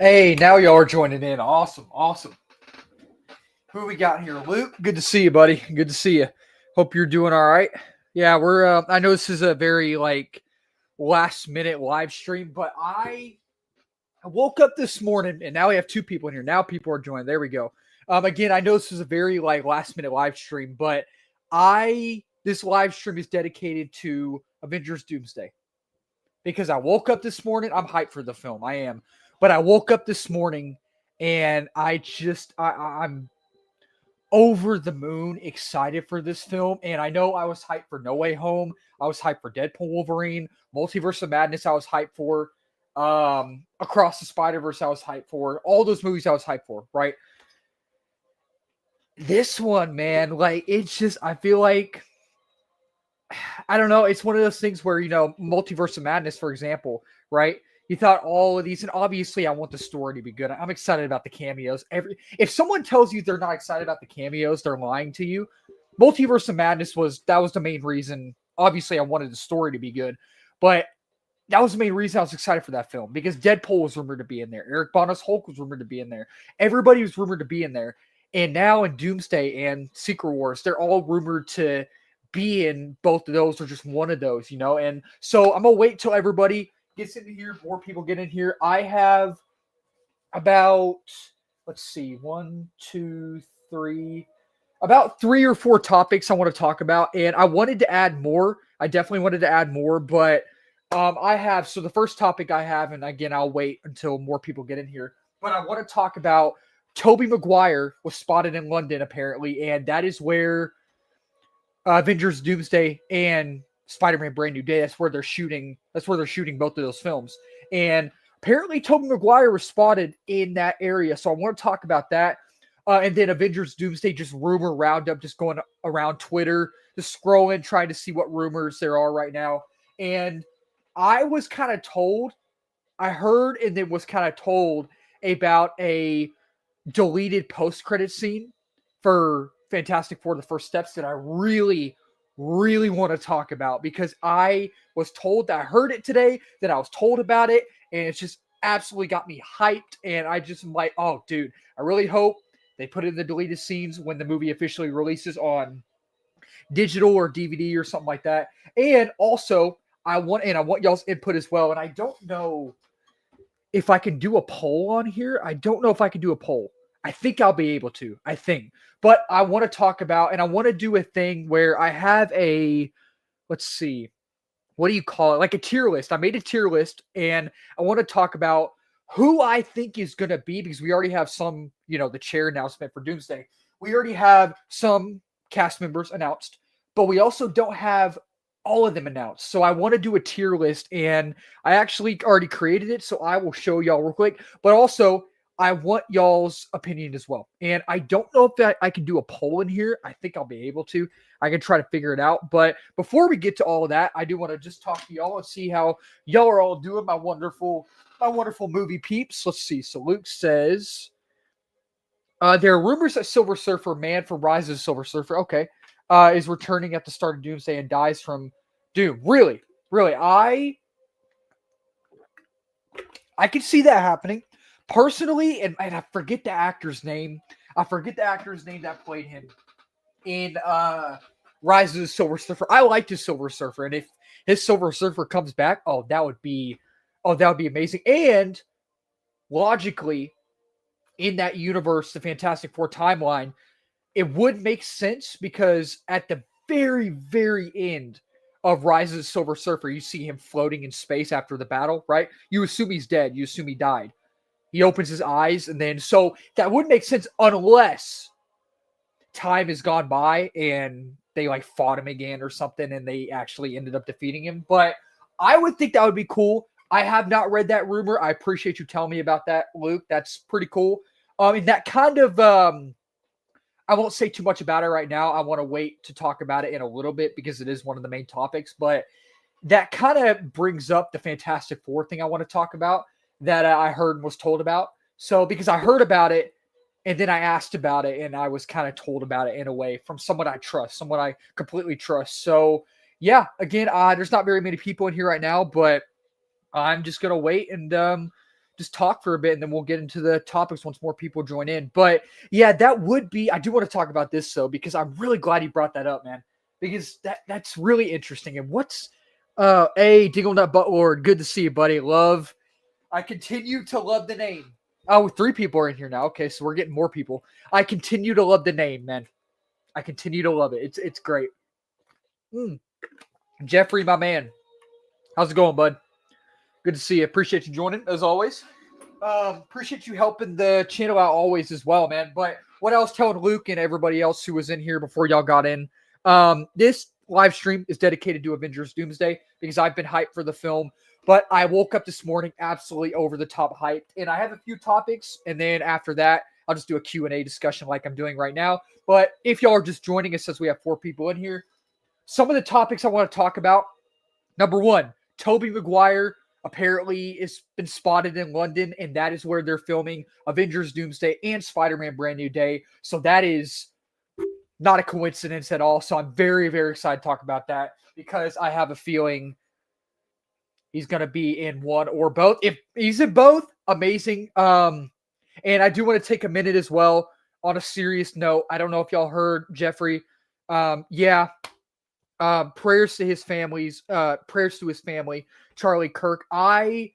Hey, now y'all are joining in. Awesome, awesome. Who we got here? Luke, good to see you, buddy. Good to see you. Hope you're doing all right. Yeah, we're. I know this is a very last minute live stream, but I woke up this morning and now we have two people in here. Now people are joining. There we go. Again, I know this is a very last minute live stream, but I this live stream is dedicated to Avengers Doomsday because I woke up this morning. I'm hyped for the film. I am. But I woke up this morning and I'm over the moon excited for this film. And I know I was hyped for No Way Home. I was hyped for Deadpool Wolverine. Multiverse of Madness I was hyped for. Across the Spider-Verse I was hyped for. All those movies I was hyped for, right? This one, man, it's just I feel like I don't know. It's one of those things where, Multiverse of Madness, for example, right? You thought all of these, and obviously I want the story to be good. I'm excited about the cameos. If someone tells you they're not excited about the cameos, they're lying to you. Multiverse of Madness was the main reason. Obviously, I wanted the story to be good, but that was the main reason I was excited for that film because Deadpool was rumored to be in there. Eric Bana's Hulk was rumored to be in there. Everybody was rumored to be in there. And now in Doomsday and Secret Wars, they're all rumored to be in both of those or just one of those, And so I'm going to wait till everybody gets into here, more people get in here. I have about, let's see, one, two, three, about 3 or 4 topics I want to talk about. And I wanted to add more. I definitely wanted to add more, but so the first topic I have, and again, I'll wait until more people get in here, but I want to talk about Tobey Maguire was spotted in London apparently, and that is where Avengers Doomsday and Spider-Man Brand New Day, that's where they're shooting both of those films. And apparently Tobey Maguire was spotted in that area, so I want to talk about that. And then Avengers Doomsday, just rumor roundup, just going around Twitter, just scrolling, trying to see what rumors there are right now. And I was kind of told, I heard and then was kind of told about a deleted post-credit scene for Fantastic Four: The First Steps that I really, really want to talk about because I was told that I heard it today, that I was told about it, and it's just absolutely got me hyped. And I just am like, oh, dude, I really hope they put in the deleted scenes when the movie officially releases on digital or DVD or something like that. And also, I want y'all's input as well. And I don't know if I can do a poll on here. I don't know if I can do a poll. I think I'll be able to. I think. But I want to talk about, and I want to do a thing where I have let's see, what do you call it? Like a tier list. I made a tier list, and I want to talk about who I think is going to be, because we already have some, the chair announcement for Doomsday. We already have some cast members announced, but we also don't have all of them announced. So I want to do a tier list, and I actually already created it, so I will show y'all real quick. But also, I want y'all's opinion as well. And I don't know if I can do a poll in here. I think I'll be able to. I can try to figure it out. But before we get to all of that, I do want to just talk to y'all and see how y'all are all doing, my wonderful movie peeps. Let's see. So Luke says, there are rumors that Silver Surfer, man from Rise of the Silver Surfer, okay, is returning at the start of Doomsday and dies from Doom. Really? Really? I can see that happening. Personally, and I forget the actor's name. I forget the actor's name that played him in Rise of the Silver Surfer. I liked his Silver Surfer, and if his Silver Surfer comes back, that would be amazing. And logically, in that universe, the Fantastic Four timeline, it would make sense because at the very, very end of Rise of the Silver Surfer, you see him floating in space after the battle, right? You assume he's dead. You assume he died. He opens his eyes, and then so that would make sense unless time has gone by and they fought him again or something, and they actually ended up defeating him. But I would think that would be cool. I have not read that rumor. I appreciate you telling me about that, Luke. That's pretty cool. And that kind of I won't say too much about it right now. I want to wait to talk about it in a little bit because it is one of the main topics. But that kind of brings up the Fantastic Four thing I want to talk about that I heard and was told about. So because I heard about it and then I asked about it and I was kind of told about it in a way from someone I trust, someone I completely trust. So yeah, again, there's not very many people in here right now, but I'm just going to wait and just talk for a bit, and then we'll get into the topics once more people join in. But yeah, that would be. I do want to talk about this though, because I'm really glad you brought that up, man. Because that's really interesting. And what's Dingle Nut Buttlord? Good to see you, buddy. Love. I continue to love the name. Oh, 3 people are in here now. Okay, so we're getting more people. I continue to love the name, man. I continue to love it. It's great. Jeffrey, my man. How's it going, bud? Good to see you. Appreciate you joining, as always. Appreciate you helping the channel out always as well, man. But what I was telling Luke and everybody else who was in here before y'all got in, this live stream is dedicated to Avengers Doomsday because I've been hyped for the film. But I woke up this morning absolutely over the top hyped. And I have a few topics. And then after that, I'll just do a Q&A discussion like I'm doing right now. But if y'all are just joining us, since we have 4 people in here, some of the topics I want to talk about. Number 1, Tobey Maguire apparently has been spotted in London, and that is where they're filming Avengers Doomsday and Spider-Man Brand New Day. So that is not a coincidence at all. So I'm very, very excited to talk about that because I have a feeling he's going to be in one or both. If he's in both, amazing. And I do want to take a minute as well on a serious note. I don't know if y'all heard Jeffrey. Prayers to his family's prayers to his family, Charlie Kirk. I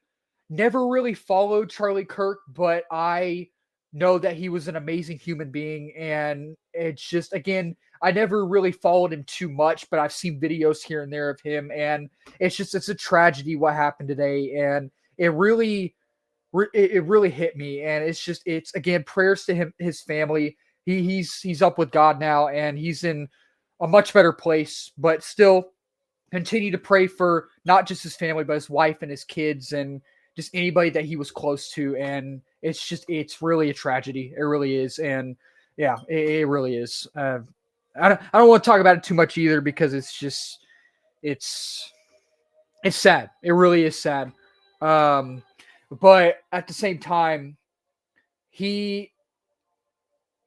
never really followed Charlie Kirk, but I know that he was an amazing human being. And it's just, again, I never really followed him too much, but I've seen videos here and there of him. And it's a tragedy what happened today. And it really hit me. And it's again, prayers to him, his family. He's up with God now, and he's in a much better place, but still continue to pray for not just his family, but his wife and his kids and just anybody that he was close to. And it's really a tragedy. It really is. And yeah, it really is. I don't want to talk about it too much either, because it's sad. It really is sad. But at the same time, he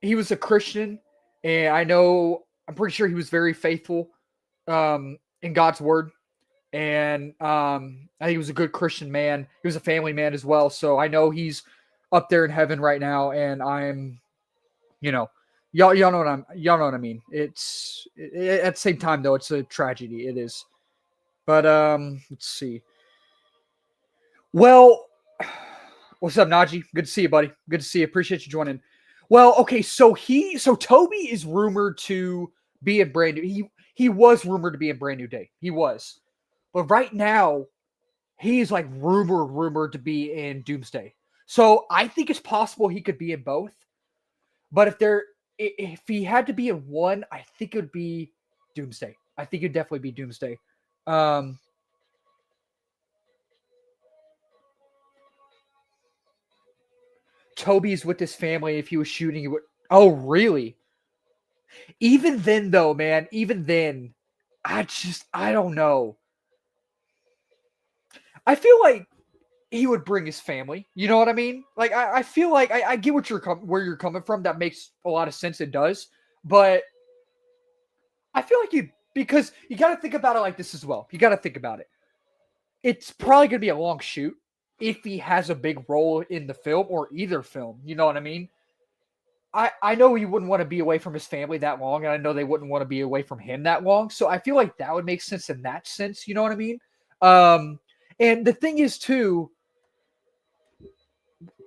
was a Christian, and I'm pretty sure he was very faithful in God's word. And I think he was a good Christian man. He was a family man as well. So I know he's up there in heaven right now. And I'm, y'all know what I mean. At the same time though, it's a tragedy. It is. But let's see. Well, what's up, Najee? Good to see you, buddy. Good to see you. Appreciate you joining. Well, okay, so Tobey is rumored to be in Brand New. He was rumored to be in Brand New Day. He was. But right now, he's like rumored to be in Doomsday. So I think it's possible he could be in both. But if he had to be in one, I think it would be Doomsday. I think it'd definitely be Doomsday. Tobey's with his family. If he was shooting, he would. Oh, really? Even then, though, man, I don't know. I feel like he would bring his family. You know what I mean? Like, I feel like I get where you're coming from. That makes a lot of sense. It does. But I feel like because you got to think about it like this as well. You got to think about it. It's probably going to be a long shoot if he has a big role in the film or either film. You know what I mean? I know he wouldn't want to be away from his family that long, and I know they wouldn't want to be away from him that long. So I feel like that would make sense in that sense. You know what I mean? And the thing is, too,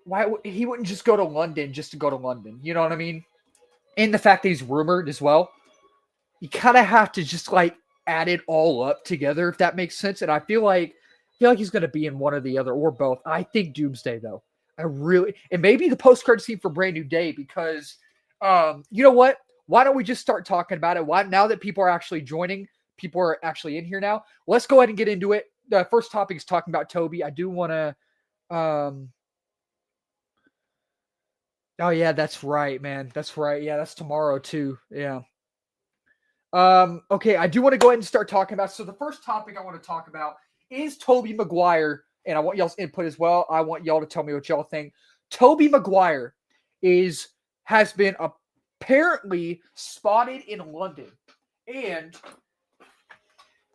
why he wouldn't just go to London just to go to London? You know what I mean? And the fact that he's rumored as well, you kind of have to just like add it all up together, if that makes sense. And I feel like he's going to be in one or the other or both. I think Doomsday, though. And maybe the post-credit scene for Brand New Day, because you know what? Why don't we just start talking about it? Now that people are actually joining, people are actually in here now. Let's go ahead and get into it. The first topic is talking about Tobey. I do want to. Oh yeah, that's right, man. That's right. Yeah, that's tomorrow too. Yeah. Okay, I do want to go ahead and start talking about. So the first topic I want to talk about is Tobey Maguire. And I want y'all's input as well. I want y'all to tell me what y'all think. Tobey Maguire has been apparently spotted in London. And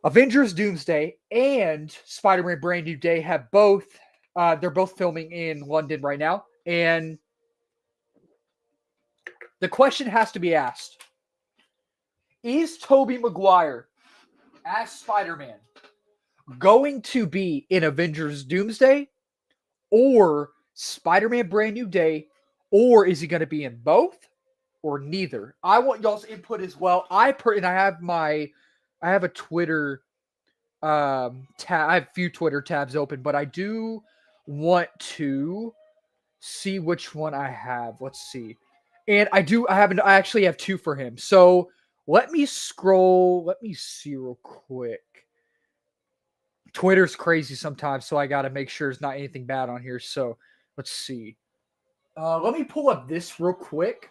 Avengers Doomsday and Spider-Man Brand New Day have both They're both filming in London right now. And the question has to be asked. Is Tobey Maguire as Spider-Man going to be in Avengers Doomsday or Spider-Man Brand New Day, or is he going to be in both or neither? I want y'all's input as well. I have a Twitter tab. I have a few Twitter tabs open, but I do want to see which one I have. Let's see. And I actually have two for him. So let me scroll. Let me see real quick. Twitter's crazy sometimes, so I got to make sure there's not anything bad on here. So let's see. Let me pull up this real quick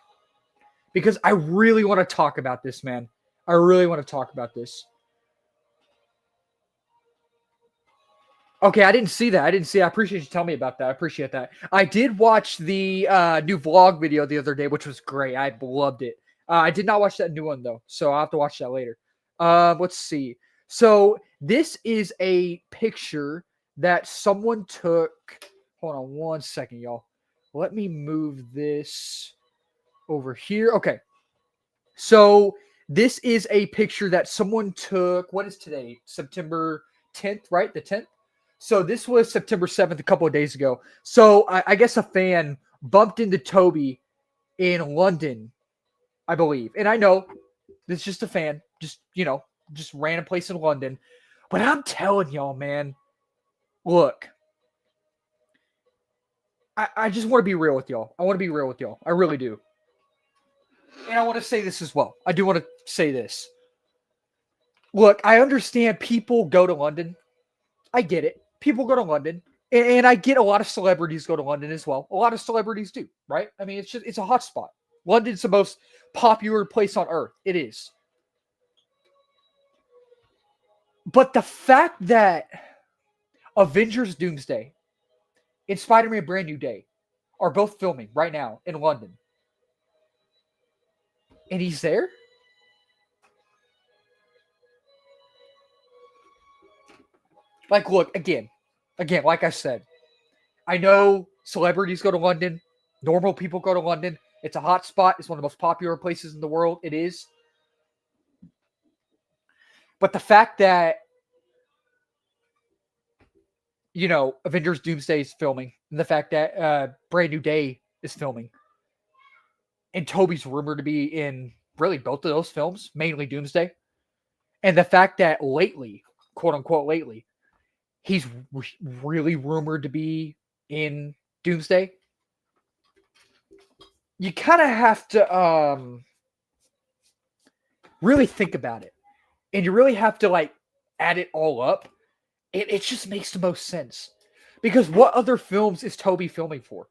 because I really want to talk about this, man. I really want to talk about this. Okay, I didn't see that. I appreciate you telling me about that. I appreciate that. I did watch the new vlog video the other day, which was great. I loved it. I did not watch that new one, though, so I'll have to watch that later. Let's see. So this is a picture that someone took. Hold on one second, y'all. Let me move this over here. Okay. So this is a picture that someone took. What is today? September 10th, right? The 10th? So this was September 7th, a couple of days ago. So I guess a fan bumped into Tobey in London, I believe. And I know this is just a fan, just random place in London. But I'm telling y'all, man, look, I just want to be real with y'all. I really do. And I want to say this as well. I do want to say this. Look, I understand people go to London. I get it. People go to London. And I get a lot of celebrities go to London as well. A lot of celebrities do, right? I mean, it's a hot spot. London's the most popular place on earth. It is. But the fact that Avengers Doomsday and Spider-Man Brand New Day are both filming right now in London, and he's there? Like, look, again, like I said, I know celebrities go to London. Normal people go to London. It's a hot spot. It's one of the most popular places in the world. It is. But the fact that, Avengers Doomsday is filming, and the fact that Brand New Day is filming, and Tobey's rumored to be in really both of those films, mainly Doomsday, and the fact that lately, quote unquote lately, he's really rumored to be in Doomsday, you kind of have to really think about it. And you really have to, add it all up. It just makes the most sense. Because what other films is Tobey filming for?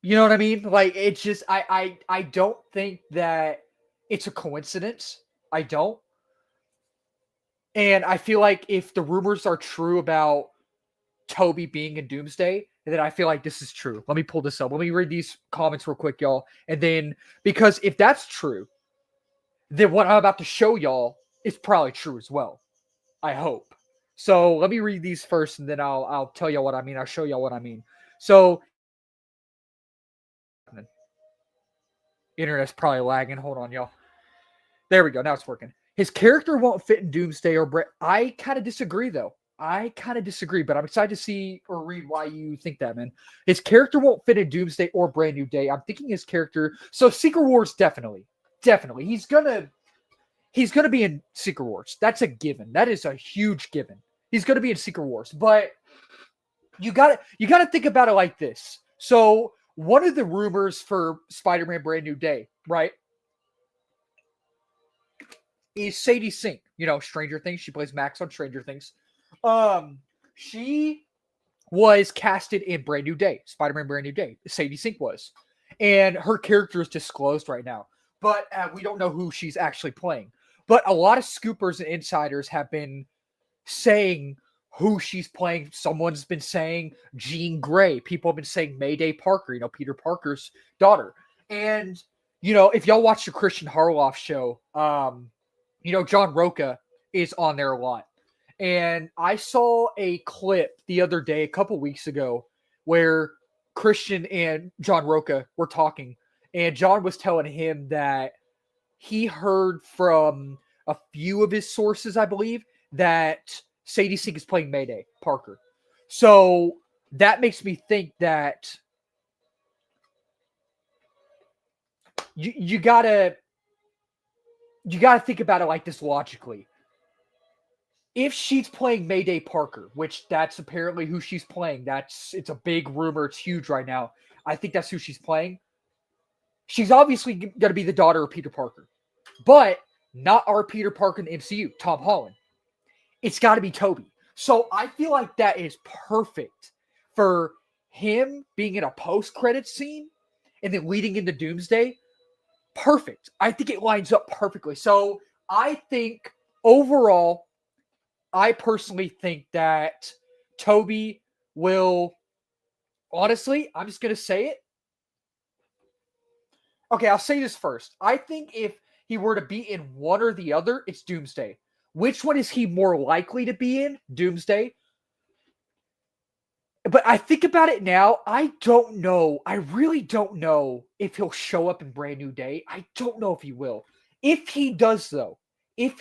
You know what I mean? It's just, I don't think that it's a coincidence. I don't. And I feel like if the rumors are true about Tobey being in Doomsday, then I feel like this is true. Let me pull this up. Let me read these comments real quick, y'all. And then, because if that's true, then what I'm about to show y'all is probably true as well. I hope. So let me read these first, and then I'll tell y'all what I mean. I'll show y'all what I mean. So, internet's probably lagging. Hold on, y'all. There we go. Now it's working. His character won't fit in Doomsday or I kind of disagree, though. But I'm excited to see or read why you think that, man. His character won't fit in Doomsday or Brand New Day. I'm thinking his character. So Secret Wars, definitely. He's gonna be in Secret Wars. That's a given. That is a huge given. He's gonna be in Secret Wars. But you gotta think about it like this. So one of the rumors for Spider-Man Brand New Day, right, is Sadie Sink. Stranger Things. She plays Max on Stranger Things. She was casted in Brand New Day, Spider-Man Brand New Day. Sadie Sink was. And her character is disclosed right now. But we don't know who she's actually playing. But a lot of scoopers and insiders have been saying who she's playing. Someone's been saying Jean Grey. People have been saying Mayday Parker, Peter Parker's daughter. And, if y'all watch the Christian Harloff show, John Roca is on there a lot. And I saw a clip the other day, a couple weeks ago, where Christian and John Roca were talking, and John was telling him that he heard from a few of his sources, I believe, that Sadie Sink is playing Mayday Parker. So that makes me think that you gotta think about it like this logically. If she's playing Mayday Parker, which that's apparently who she's playing, it's a big rumor, it's huge right now. I think that's who she's playing. She's obviously going to be the daughter of Peter Parker, but not our Peter Parker in the MCU, Tom Holland. It's got to be Tobey. So I feel like that is perfect for him being in a post-credit scene and then leading into Doomsday. Perfect. I think it lines up perfectly. So I think overall, I personally think that Tobey will, honestly, I'm just going to say it. Okay, I'll say this first. I think if he were to be in one or the other, it's Doomsday. Which one is he more likely to be in? Doomsday. But I think about it now, I don't know. I really don't know if he'll show up in Brand New Day. I don't know if he will. If he does, though, it'll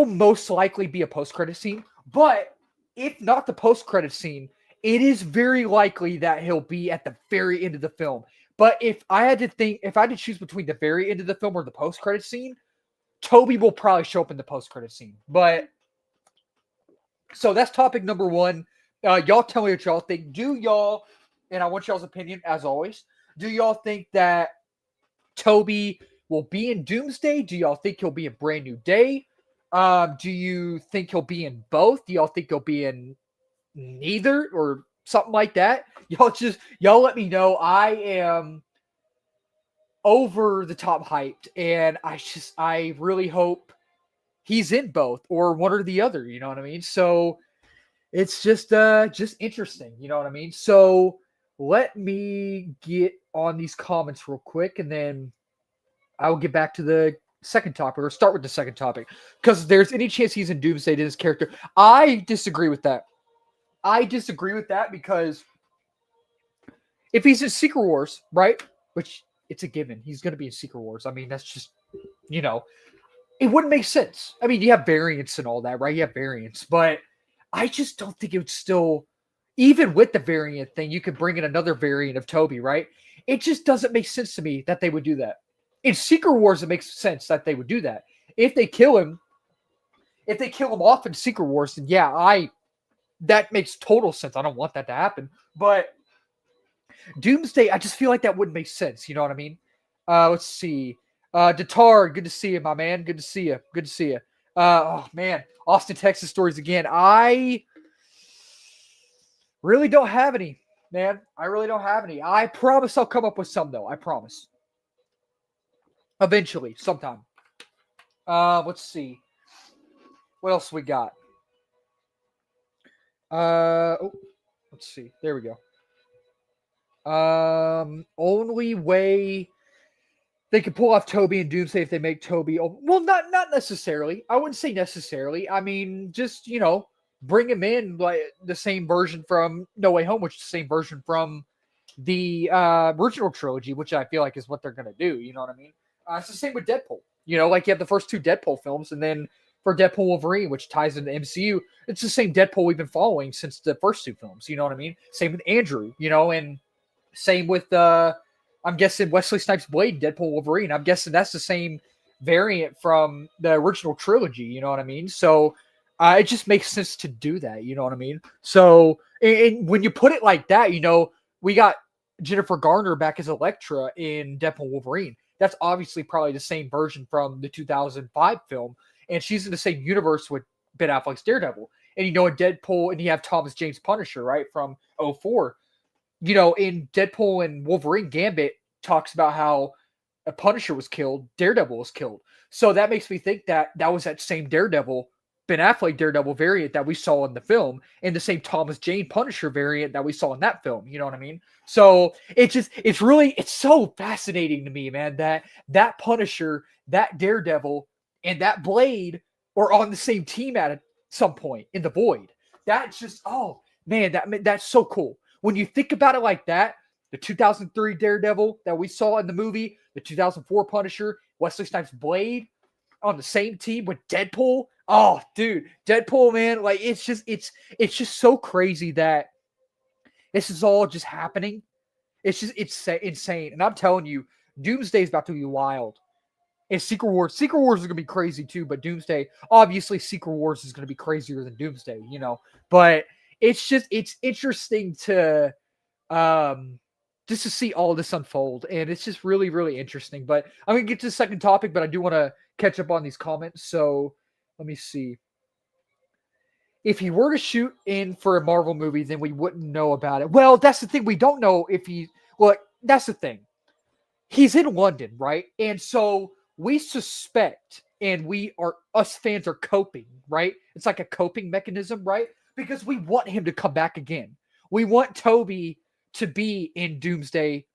most likely be a post-credit scene. But if not the post-credit scene, it is very likely that he'll be at the very end of the film. But if I had to choose between the very end of the film or the post-credit scene, Tobey will probably show up in the post-credit scene. But so that's topic number one. Y'all tell me what y'all think. Do y'all, and I want y'all's opinion as always, do y'all think that Tobey will be in Doomsday? Do y'all think he'll be in Brand New Day? Do you think he'll be in both? Do y'all think he'll be in neither or something like that? Y'all let me know. I am over the top hyped, and I really hope he's in both or one or the other. You know what I mean? So it's just interesting. You know what I mean? So let me get on these comments real quick, and then I will get back to the second topic, or start with the second topic, because there's any chance he's in Doomsday to his character. I disagree with that. Because if he's in Secret Wars, right, which it's a given, he's going to be in Secret Wars. I mean, that's just, it wouldn't make sense. I mean, you have variants and all that, right? You have variants, but I just don't think it would still, even with the variant thing, you could bring in another variant of Tobey, right? It just doesn't make sense to me that they would do that. In Secret Wars, it makes sense that they would do that. If they kill him off in Secret Wars, then yeah, that makes total sense. I don't want that to happen. But Doomsday, I just feel like that wouldn't make sense. You know what I mean? Let's see. Datar, good to see you, my man. Good to see you. Oh, man. Austin, Texas stories again. I really don't have any, man. I really don't have any. I promise I'll come up with some, though. I promise. Eventually, sometime. Let's see. What else we got? Let's see. There we go. Only way they could pull off Tobey and Doomsday if they make Tobey. Well, not necessarily. I wouldn't say necessarily. I mean, just bring him in like the same version from No Way Home, which is the same version from the original trilogy, which I feel like is what they're gonna do. You know what I mean? It's the same with Deadpool. Like you have the first two Deadpool films, and then for Deadpool Wolverine, which ties into the MCU, it's the same Deadpool we've been following since the first two films. You know what I mean? Same with Andrew, and same with, I'm guessing, Wesley Snipes' Blade, Deadpool Wolverine. I'm guessing that's the same variant from the original trilogy. You know what I mean? So it just makes sense to do that. You know what I mean? So and when you put it like that, we got Jennifer Garner back as Elektra in Deadpool Wolverine. That's obviously probably the same version from the 2005 film. And she's in the same universe with Ben Affleck's Daredevil. And, in Deadpool, and you have Thomas Jane's Punisher, right, from 2004. In Deadpool and Wolverine, Gambit talks about how a Punisher was killed, Daredevil was killed. So that makes me think that was that same Daredevil, Ben Affleck Daredevil variant that we saw in the film, and the same Thomas Jane Punisher variant that we saw in that film. You know what I mean? So it's so fascinating to me, man, that Punisher, that Daredevil and that Blade are on the same team at some point in the Void. That's just, oh man, that's so cool. When you think about it like that, the 2003 Daredevil that we saw in the movie, the 2004 Punisher, Wesley Snipes' Blade on the same team with Deadpool. Oh, dude, Deadpool, man, like it's just so crazy that this is all just happening. It's insane, and I'm telling you, Doomsday is about to be wild. And Secret Wars is going to be crazy too, but Doomsday, obviously Secret Wars is going to be crazier than Doomsday, but it's interesting to, just to see all this unfold. And it's just really, really interesting, but I'm going to get to the second topic, but I do want to catch up on these comments. So let me see. If he were to shoot in for a Marvel movie, then we wouldn't know about it. Well, that's the thing. We don't know if that's the thing. He's in London, right? And so we suspect, and us fans are coping, right? It's like a coping mechanism, right? Because we want him to come back again. We want Tobey to be in Doomsday,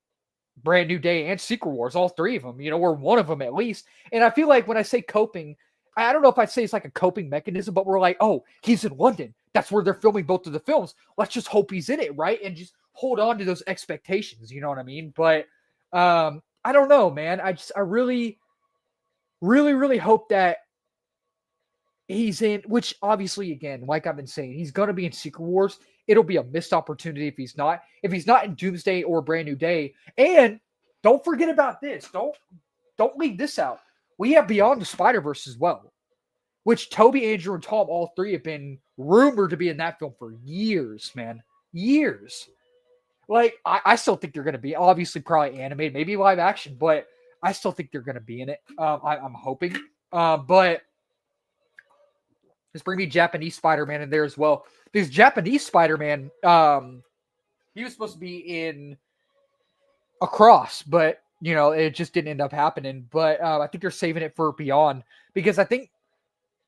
Brand New Day, and Secret Wars, all three of them, or one of them at least. And I feel like when I say coping, I don't know if I'd say it's like a coping mechanism, but we're like, oh, he's in London. That's where they're filming both of the films. Let's just hope he's in it, right? And just hold on to those expectations, you know what I mean? But I don't know, man. I really, really, really hope that he's in, which obviously, again, like I've been saying, he's going to be in Secret Wars. It'll be a missed opportunity if he's not. If he's not in Doomsday or Brand New Day. And don't forget about this. Don't leave this out. We have Beyond the Spider-Verse as well, which Tobey, Andrew, and Tom, all three have been rumored to be in that film for years, man. Years. Like, I still think they're going to be, obviously probably animated, maybe live action, but I still think they're going to be in it. I'm hoping. But let's bring me Japanese Spider-Man in there as well. Because Japanese Spider-Man, he was supposed to be in Across, but, it just didn't end up happening. But I think they're saving it for Beyond. Because I think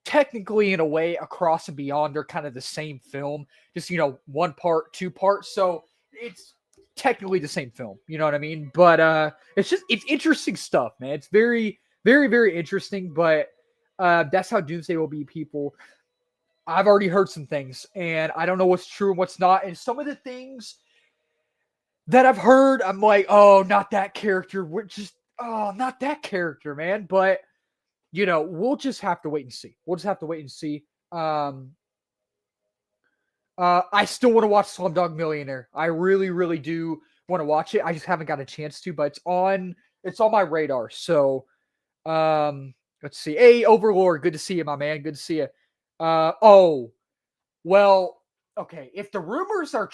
technically, in a way, Across and Beyond are kind of the same film. Just, one part, two parts. So it's technically the same film, you know what I mean? But it's interesting stuff, man. It's very, very, very interesting. But that's how Doomsday will be, people. I've already heard some things, and I don't know what's true and what's not. And some of the things that I've heard, I'm like, oh, not that character. Not that character, man. But we'll just have to wait and see. I still want to watch Slumdog Millionaire. I really, really do want to watch it. I just haven't got a chance to, but it's on my radar. So, let's see. Hey, Overlord, good to see you, my man. Good to see you. Okay. If the rumors are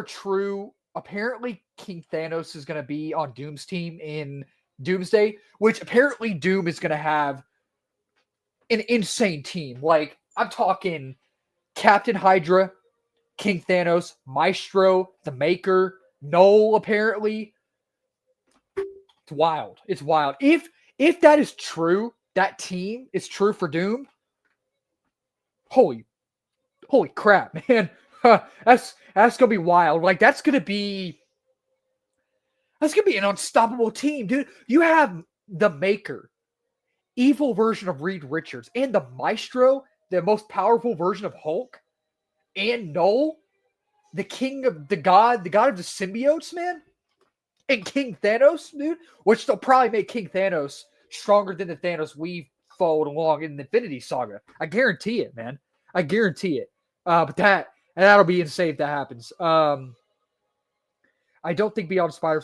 true, apparently King Thanos is going to be on Doom's team in Doomsday, which apparently Doom is going to have an insane team. Like, I'm talking Captain Hydra, King Thanos, Maestro, the Maker, Noel, apparently. It's wild. It's wild. If that is true, that team is true for Doom, holy crap, man. That's gonna be wild. Like, that's gonna be an unstoppable team, dude. You have the Maker, evil version of Reed Richards, and the Maestro, the most powerful version of Hulk, and Noel, the god of the symbiotes, man, and King Thanos, dude, which they'll probably make King Thanos stronger than the Thanos we followed along in the Infinity Saga. I guarantee it, man. I guarantee it. But that'll be insane if that happens. I don't think Beyond Spider.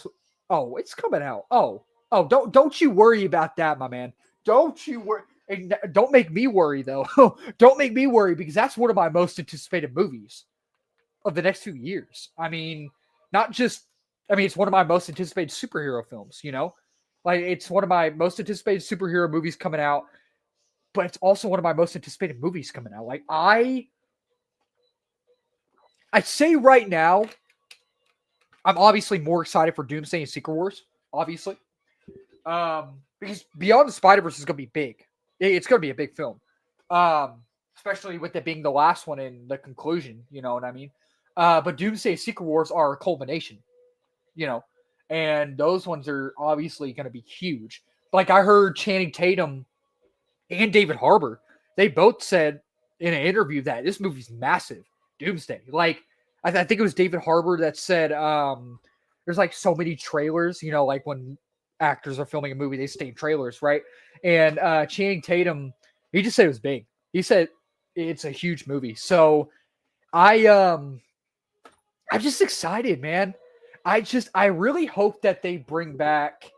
Oh, it's coming out. Oh, don't you worry about that, my man. Don't you worry. And don't make me worry, though. Don't make me worry, because that's one of my most anticipated movies of the next few years. I mean, it's one of my most anticipated superhero films, Like, it's one of my most anticipated superhero movies coming out, but it's also one of my most anticipated movies coming out. Like, I say right now, I'm obviously more excited for Doomsday and Secret Wars, obviously. Because Beyond the Spider-Verse is going to be big. It's going to be a big film. Especially with it being the last one in the conclusion, you know what I mean? But Doomsday and Secret Wars are a culmination, and those ones are obviously going to be huge. Like I heard Channing Tatum and David Harbour, they both said in an interview that this movie's massive. Doomsday. Like I think it was David Harbour that said there's like so many trailers, like when actors are filming a movie, they stay in trailers, right? And Channing Tatum, he just said it was big. He said it's a huge movie. So I'm just excited, man. I really hope that they bring back,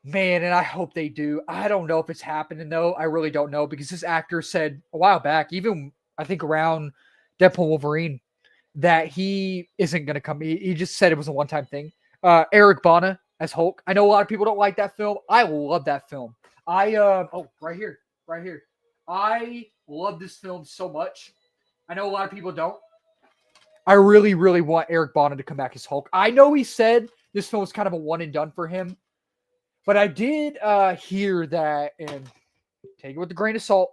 man, and I hope they do. I don't know if it's happening though. I really don't know because this actor said a while back, even I think around Deadpool Wolverine, that he isn't going to come. He just said it was a one-time thing. Eric Bana as Hulk. I know a lot of people don't like that film. I love that film. Right here. I love this film so much. I know a lot of people don't. I really, really want Eric Bana to come back as Hulk. I know he said this film was kind of a one and done for him, but I did hear that, and take it with a grain of salt.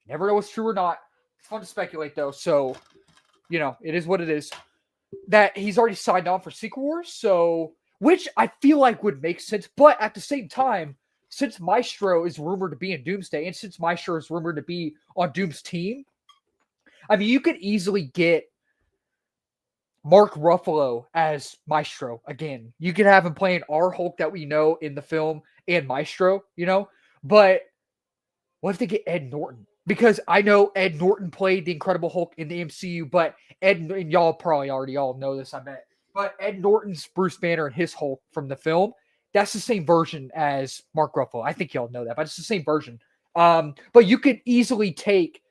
Never know if it's true or not. It's fun to speculate though, so it is what it is. That he's already signed on for Secret Wars, so which I feel like would make sense, but at the same time, since Maestro is rumored to be in Doomsday, and since Maestro is rumored to be on Doom's team, I mean, you could easily get Mark Ruffalo as Maestro again. You could have him playing our Hulk that we know in the film and Maestro, but what if they get Ed Norton? Because I know Ed Norton played the Incredible Hulk in the MCU, but and y'all probably already all know this, I bet. But Ed Norton's Bruce Banner and his Hulk from the film, that's the same version as Mark Ruffalo. I think y'all know that, but it's the same version. But you could easily take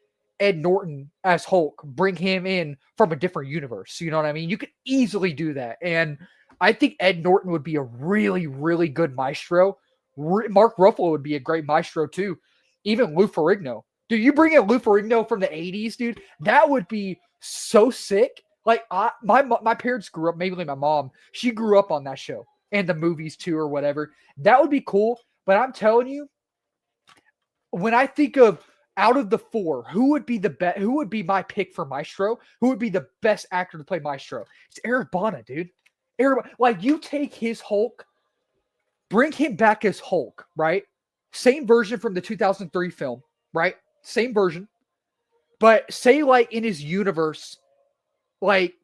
Ed Norton as Hulk, bring him in from a different universe. You know what I mean? You could easily do that. And I think Ed Norton would be a really, really good Maestro. Mark Ruffalo would be a great Maestro too. Even Lou Ferrigno. Dude, you bring in Lou Ferrigno from the 80s, dude, that would be so sick. Like, my parents grew up, maybe like my mom, she grew up on that show and the movies too or whatever. That would be cool. But I'm telling you, when I think of out of the four, who would be the best? Who would be my pick for Maestro? Who would be the best actor to play Maestro? It's Eric Bana, dude. Like, you take his Hulk, bring him back as Hulk, right? Same version from the 2003 film, right? Same version. But say, like, in his universe, like,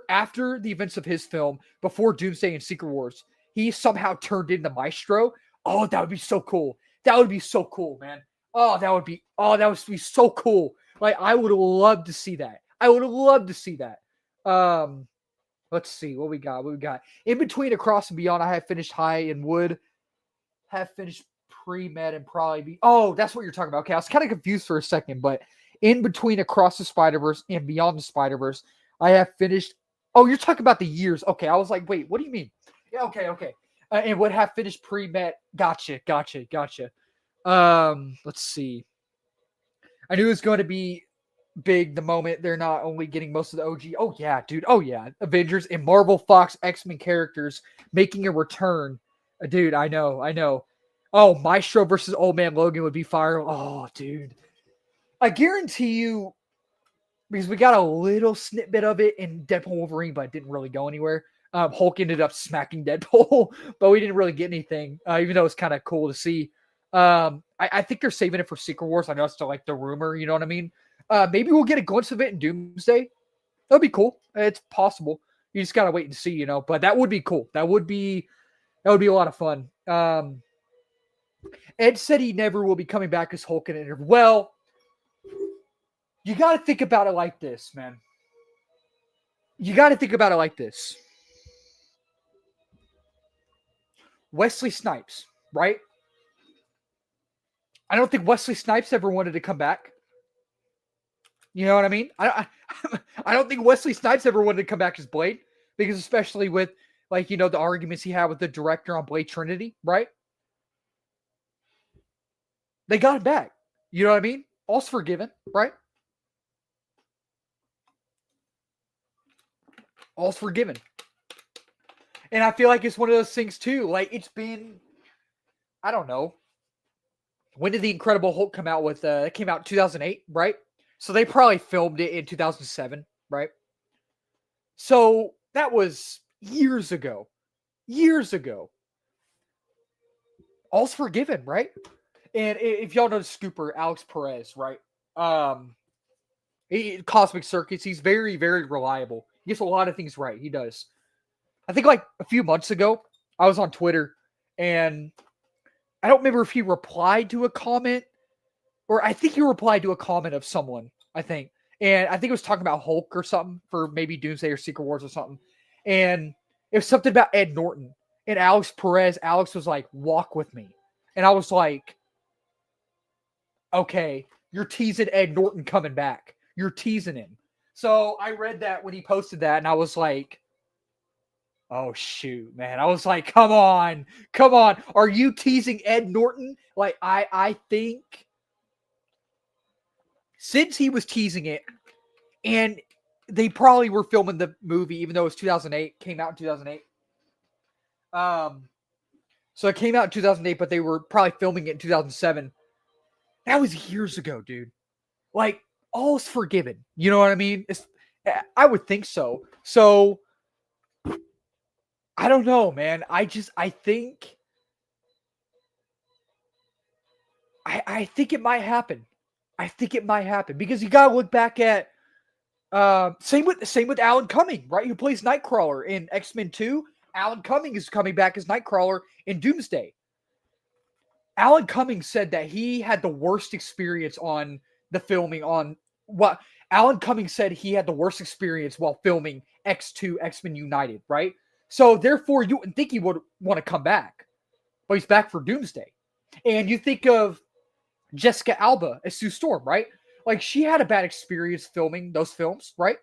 after the events of his film, before Doomsday and Secret Wars, he somehow turned into Maestro. Oh, that would be so cool. That would be so cool, man. That would be so cool. Like, I would love to see that. Let's see what we got. In between Across and Beyond, I have finished High and would have finished Pre-Med and probably be. Oh, that's what you're talking about. Okay, I was kind of confused for a second, but in between Across the Spider-Verse and Beyond the Spider-Verse, I have finished. Oh, you're talking about the years. Okay, I was like, wait, what do you mean? Yeah, okay. And would have finished Pre-Med. Gotcha. Let's see. I knew it was going to be big the moment they're not only getting most of the OG. Oh yeah, dude. Oh yeah, Avengers and Marvel, Fox, X-Men characters making a return. Dude, I know. Oh, Maestro versus Old Man Logan would be fire. Oh, dude. I guarantee you, because we got a little snippet of it in Deadpool Wolverine, but it didn't really go anywhere. Hulk ended up smacking Deadpool, but we didn't really get anything, even though it's kind of cool to see. I think they're saving it for Secret Wars. I know it's still like the rumor, you know what I mean? Maybe we'll get a glimpse of it in Doomsday. That'd be cool. It's possible. You just gotta wait and see, But that would be cool. That would be a lot of fun. Ed said he never will be coming back as Hulk in an interview. Well, you got to think about it like this, man. Wesley Snipes, right? I don't think Wesley Snipes ever wanted to come back. You know what I mean? I don't think Wesley Snipes ever wanted to come back as Blade, because especially with, like, the arguments he had with the director on Blade Trinity, right? They got him back. You know what I mean? All's forgiven, right? All's forgiven. And I feel like it's one of those things too. Like, it's been, I don't know. When did the Incredible Hulk come out with? It came out in 2008, right? So they probably filmed it in 2007, right? So that was years ago. all's forgiven, right? And if y'all know the scooper, Alex Perez, right? Cosmic Circuits, he's very, very reliable. He gets a lot of things right. He does. I think like a few months ago, I was on Twitter, and I don't remember if he replied to a comment, or I think he replied to a comment of someone, I think. And I think it was talking about Hulk or something for maybe Doomsday or Secret Wars or something. And it was something about Ed Norton. And Alex was like, walk with me. And I was like, okay, you're teasing Ed Norton coming back. You're teasing him. So I read that when he posted that, and I was like, oh, shoot, man. I was like, come on. Are you teasing Ed Norton? Like, I think since he was teasing it, and they probably were filming the movie, even though it was 2008, came out in 2008. So it came out in 2008, but they were probably filming it in 2007. That was years ago, dude. Like, all's forgiven. You know what I mean? I would think so. So, I don't know, man. I think it might happen. I think it might happen because you gotta look back at same with Alan Cumming, right? Who plays Nightcrawler in X-Men 2. Alan Cumming is coming back as Nightcrawler in Doomsday. Alan Cumming said that he had the worst experience on the filming on what Alan Cumming said he had the worst experience while filming X2 X-Men United, right? So therefore you wouldn't think he would want to come back. But he's back for Doomsday. And you think of Jessica Alba as Sue Storm, right? Like, she had a bad experience filming those films, right?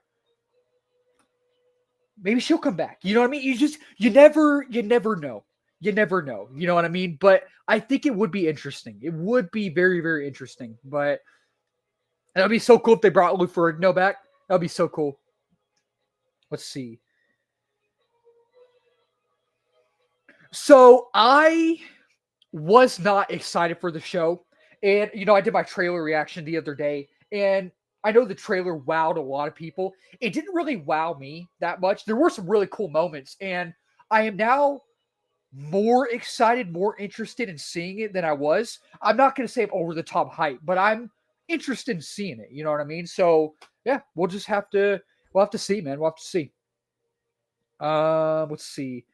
Maybe she'll come back. You know what I mean? You never know. You never know. You know what I mean? But I think it would be interesting. It would be very, very interesting. But that would be so cool if they brought Lou Ferrigno back. That would be so cool. Let's see. So I was not excited for the show. And, I did my trailer reaction the other day. And I know the trailer wowed a lot of people. It didn't really wow me that much. There were some really cool moments. And I am now more excited, more interested in seeing it than I was. I'm not going to say I'm over the top hype, but I'm interested in seeing it. You know what I mean? So, yeah, we'll have to see, man. We'll have to see. Let's see.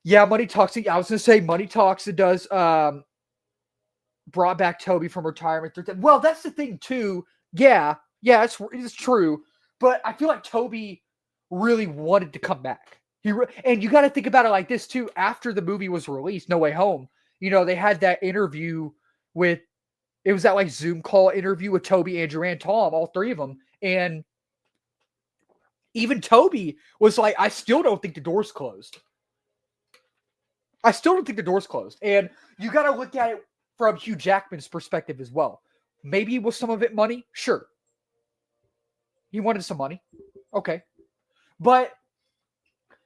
Yeah, Money Talks. I was going to say Money Talks. It does brought back Tobey from retirement. Well, that's the thing too. Yeah, it's true. But I feel like Tobey really wanted to come back. And you got to think about it like this too. After the movie was released, No Way Home, they had that interview with. It was that like Zoom call interview with Tobey, Andrew, and Tom, all three of them, and even Tobey was like, "I still don't think the door's closed. I still don't think the door's closed." And you got to look at it from Hugh Jackman's perspective as well. Maybe was some of it money? Sure. He wanted some money. Okay. But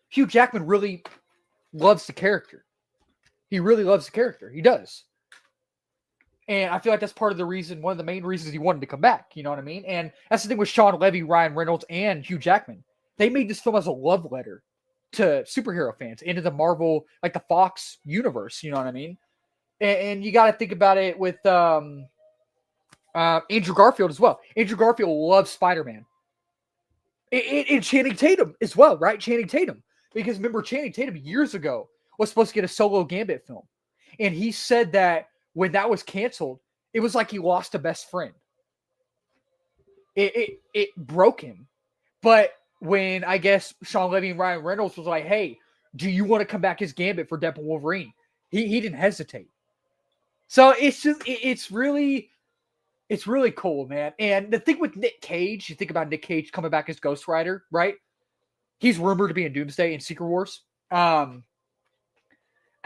Hugh Jackman really loves the character. He really loves the character. He does. And I feel like that's part of the reason, one of the main reasons he wanted to come back. You know what I mean? And that's the thing with Sean Levy, Ryan Reynolds, and Hugh Jackman. They made this film as a love letter to superhero fans, into the Marvel, like the Fox universe. You know what I mean? And you got to think about it with Andrew Garfield as well. Andrew Garfield loves Spider-Man. And Channing Tatum as well, right? Channing Tatum. Because remember, Channing Tatum years ago was supposed to get a solo Gambit film. And he said that when that was canceled, it was like he lost a best friend. It broke him. But when, I guess, Sean Levy and Ryan Reynolds was like, hey, do you want to come back as Gambit for Deadpool Wolverine? He didn't hesitate. So it's really cool, man. And the thing with Nick Cage, you think about Nick Cage coming back as Ghost Rider, right? He's rumored to be in Doomsday and Secret Wars. I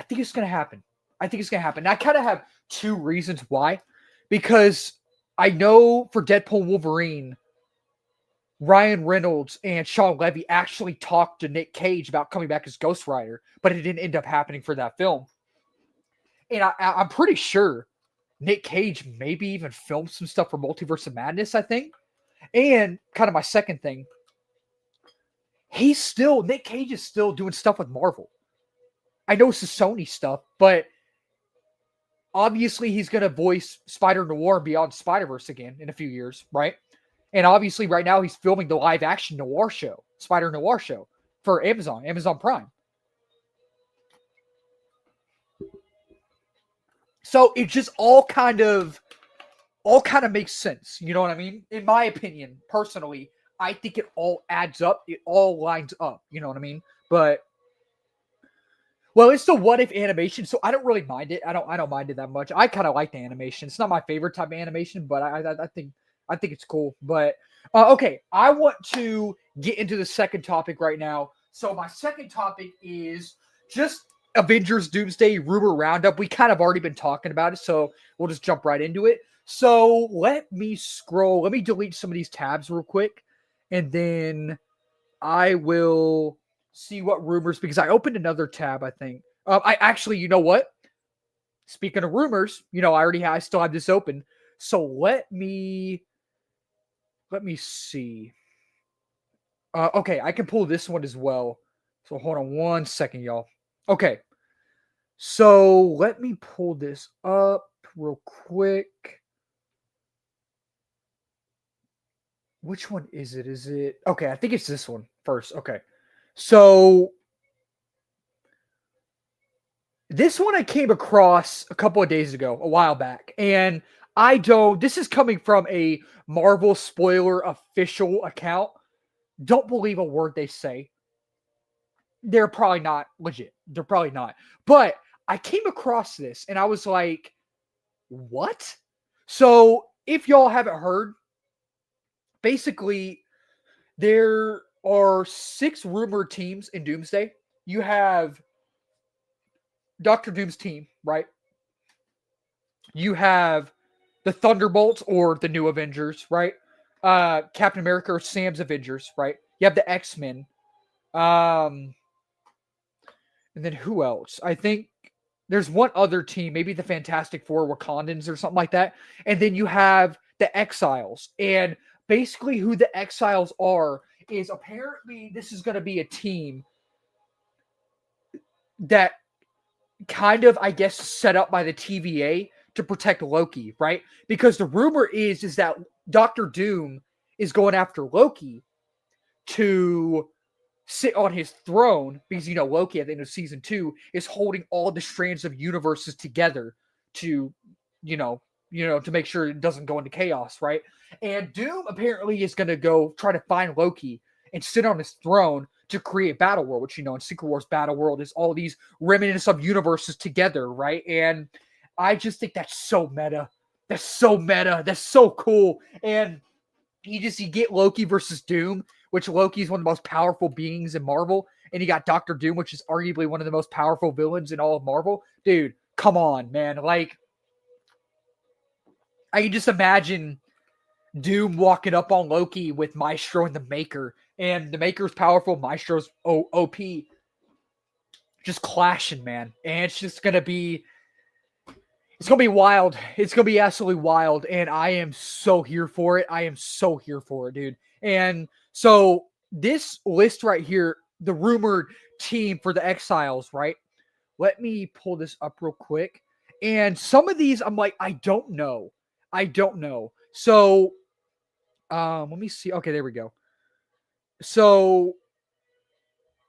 think it's going to happen. And I kind of have two reasons why. Because I know for Deadpool Wolverine, Ryan Reynolds and Sean Levy actually talked to Nick Cage about coming back as Ghost Rider, but it didn't end up happening for that film. And I'm pretty sure Nick Cage maybe even filmed some stuff for Multiverse of Madness, I think. And kind of my second thing, Nick Cage is still doing stuff with Marvel. I know it's the Sony stuff, but obviously he's going to voice Spider-Noir Beyond Spider-Verse again in a few years, right? And obviously right now he's filming the live action noir show, Spider-Noir show for Amazon Prime. So it just all kind of makes sense. You know what I mean? In my opinion, personally, I think it all adds up. It all lines up. You know what I mean? But well, it's the what if animation, so I don't really mind it. I don't mind it that much. I kind of like the animation. It's not my favorite type of animation, but I think it's cool. But okay, I want to get into the second topic right now. So my second topic is just Avengers Doomsday rumor roundup. We kind of already been talking about it, so we'll just jump right into it. So let me scroll. Let me delete some of these tabs real quick, and then I will see what rumors, because I opened another tab, I think. I actually, you know what? Speaking of rumors, I still have this open. So let me see. Okay, I can pull this one as well. So hold on one second, y'all. Okay. So let me pull this up real quick. Which one is it? Is it okay? I think it's this one first. Okay. So this one I came across a couple of days ago, a while back, and this is coming from a Marvel spoiler official account. Don't believe a word they say. They're probably not legit. They're probably not. But I came across this and I was like, what? So if y'all haven't heard, basically there are 6 rumored teams in Doomsday. You have Doctor Doom's team, right? You have the Thunderbolts or the New Avengers, right? Captain America or Sam's Avengers, right? You have the X-Men. And then who else? I think there's one other team, maybe the Fantastic Four, Wakandans or something like that. And then you have the Exiles. And basically who the Exiles are is apparently this is going to be a team that kind of, I guess, set up by the TVA to protect Loki, right? Because the rumor is that Doctor Doom is going after Loki to sit on his throne, because Loki at the end of season 2 is holding all the strands of universes together to to make sure it doesn't go into chaos, right? And Doom apparently is going to go try to find Loki and sit on his throne to create Battle World, which in Secret Wars Battle World is all these remnants of universes together, right? And I just think that's so meta. That's so meta. That's so cool. And you get Loki versus Doom, which Loki is one of the most powerful beings in Marvel, and you got Doctor Doom, which is arguably one of the most powerful villains in all of Marvel. Dude, come on, man. Like, I can just imagine Doom walking up on Loki with Maestro and the Maker, and the Maker's powerful, Maestro's OP, just clashing, man. And it's just gonna be wild. It's gonna be absolutely wild, and I am so here for it. I am so here for it, dude. And so this list right here, the rumored team for the Exiles, right? Let me pull this up real quick. And some of these, I'm like, I don't know. So, let me see. Okay, there we go. So,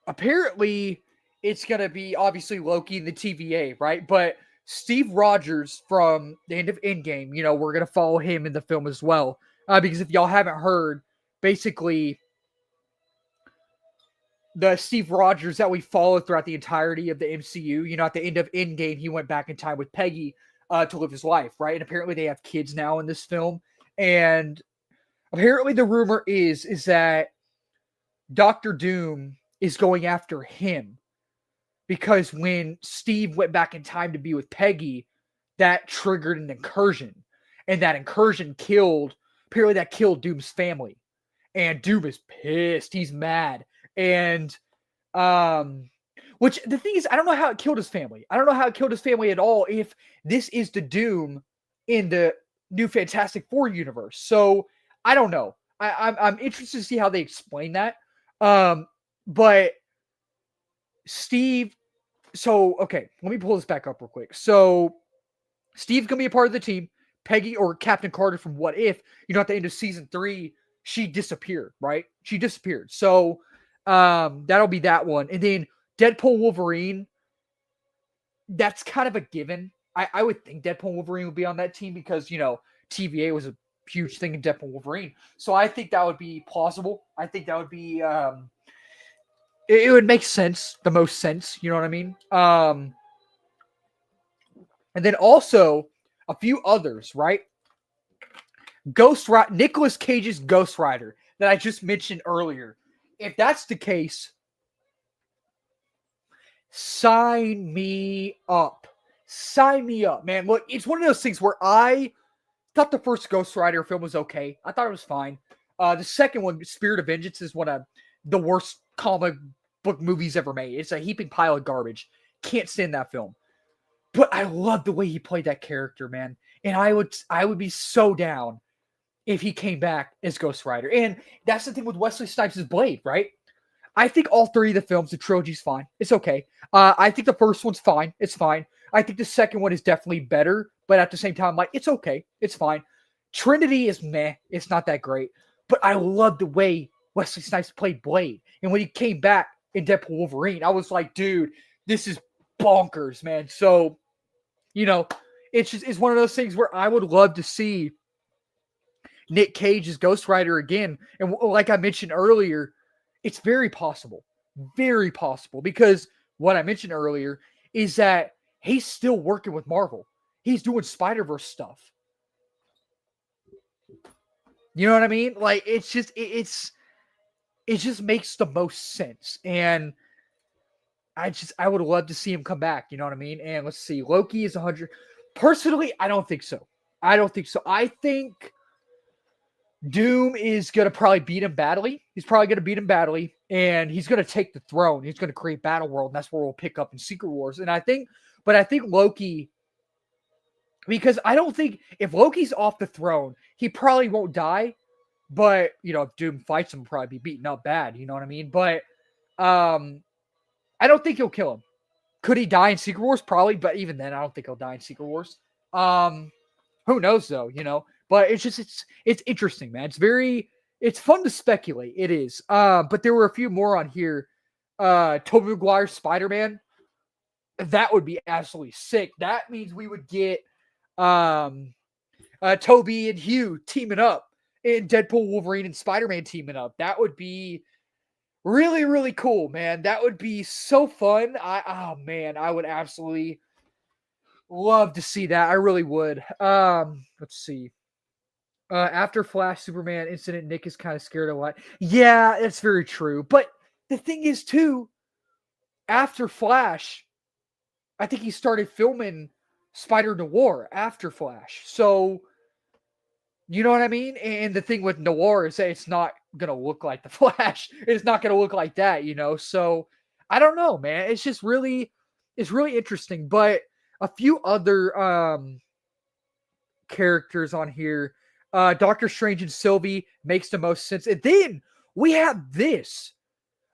apparently, it's going to be obviously Loki and the TVA, right? But Steve Rogers from the end of Endgame, we're going to follow him in the film as well. Because if y'all haven't heard, basically, the Steve Rogers that we followed throughout the entirety of the MCU, at the end of Endgame, he went back in time with Peggy to live his life, right? And apparently they have kids now in this film. And apparently the rumor is that Doctor Doom is going after him because when Steve went back in time to be with Peggy, that triggered an incursion. And that incursion killed Doom's family. And Doom is pissed. He's mad. And which the thing is, I don't know how it killed his family. I don't know how it killed his family at all if this is the Doom in the new Fantastic Four universe. So I don't know. I'm interested to see how they explain that. But Steve, so okay, let me pull this back up real quick. So Steve's gonna be a part of the team. Peggy or Captain Carter from What If, at the end of season 3, she disappeared, right? She disappeared. So that'll be that one. And then Deadpool Wolverine, that's kind of a given. I would think Deadpool Wolverine would be on that team because, TVA was a huge thing in Deadpool Wolverine. So I think that would be plausible. I think that would be it would make sense, the most sense, you know what I mean? And then also a few others, right? Nicolas Cage's Ghost Rider that I just mentioned earlier. If that's the case, sign me up. Sign me up, man. Look, it's one of those things where I thought the first Ghost Rider film was okay. I thought it was fine. The second one, Spirit of Vengeance, is one of the worst comic book movies ever made. It's a heaping pile of garbage. Can't stand that film. But I love the way he played that character, man. And I would be so down if he came back as Ghost Rider. And that's the thing with Wesley Snipes' Blade, right? I think all 3 of the films, the trilogy's fine. It's okay. I think the first one's fine. It's fine. I think the second one is definitely better. But at the same time, it's okay. It's fine. Trinity is meh. It's not that great. But I love the way Wesley Snipes played Blade. And when he came back in Deadpool Wolverine, I was like, dude, this is bonkers, man. So, it's one of those things where I would love to see Nick Cage as Ghost Rider again. And like I mentioned earlier, it's very possible. Very possible. Because what I mentioned earlier is that he's still working with Marvel. He's doing Spider-Verse stuff. You know what I mean? Like, it just makes the most sense. And I would love to see him come back. You know what I mean? And let's see. Loki is 100. Personally, I don't think so. I think Doom is going to probably beat him badly. He's probably going to beat him badly. And he's going to take the throne. He's going to create Battle World. And that's where we'll pick up in Secret Wars. And I think Loki, because I don't think if Loki's off the throne, he probably won't die. But, if Doom fights him, he'll probably be beaten up bad. You know what I mean? But I don't think he'll kill him. Could he die in Secret Wars? Probably. But even then, I don't think he'll die in Secret Wars. Who knows, though, But it's interesting, man. It's fun to speculate. It is. But there were a few more on here. Tobey Maguire Spider-Man. That would be absolutely sick. That means we would get Tobey and Hugh teaming up. And Deadpool, Wolverine, and Spider-Man teaming up. That would be really, really cool, man. That would be so fun. I would absolutely love to see that. I really would. Let's see. After Flash Superman incident, Nick is kind of scared a lot. Yeah, that's very true. But the thing is, too, after Flash, I think he started filming Spider Noir after Flash. So, you know what I mean? And the thing with Noir is that it's not going to look like the Flash. It's not going to look like that, So, I don't know, man. It's really interesting. But a few other characters on here. Doctor Strange and Sylvie makes the most sense. And then we have this.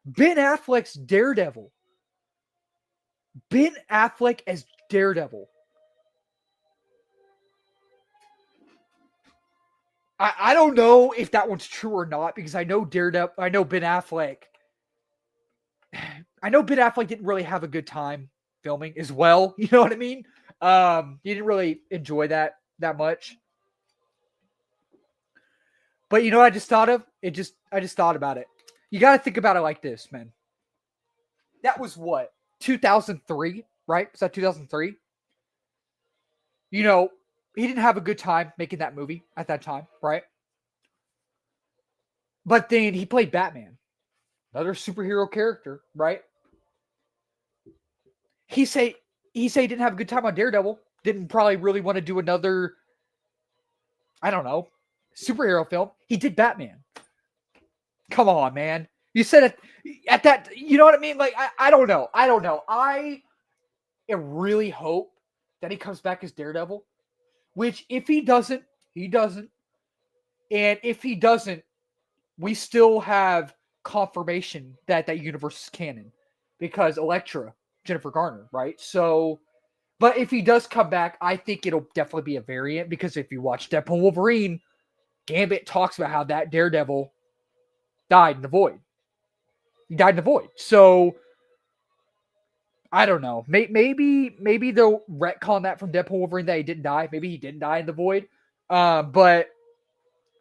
Ben Affleck's Daredevil. Ben Affleck as Daredevil. I don't know if that one's true or not because I know Ben Affleck. I know Ben Affleck didn't really have a good time filming as well. You know what I mean? He didn't really enjoy that much. But I just thought of it. I just thought about it. You got to think about it like this, man. That was what? 2003, right? Was that 2003? He didn't have a good time making that movie at that time, right? But then he played Batman, another superhero character, right? He say he didn't have a good time on Daredevil. Didn't probably really want to do another, I don't know, superhero film. He did Batman. Come on, man. You said it at that, you know what I mean? Like, I don't know. I really hope that he comes back as Daredevil, which if he doesn't, he doesn't. And if he doesn't, we still have confirmation that that universe is canon because Elektra, Jennifer Garner, right? So, But if he does come back, I think it'll definitely be a variant because if you watch Deadpool Wolverine, Gambit talks about how that Daredevil died in the void. He died in the void. So I don't know. Maybe they'll retcon that from Deadpool Wolverine that he didn't die. Maybe he didn't die in the void. But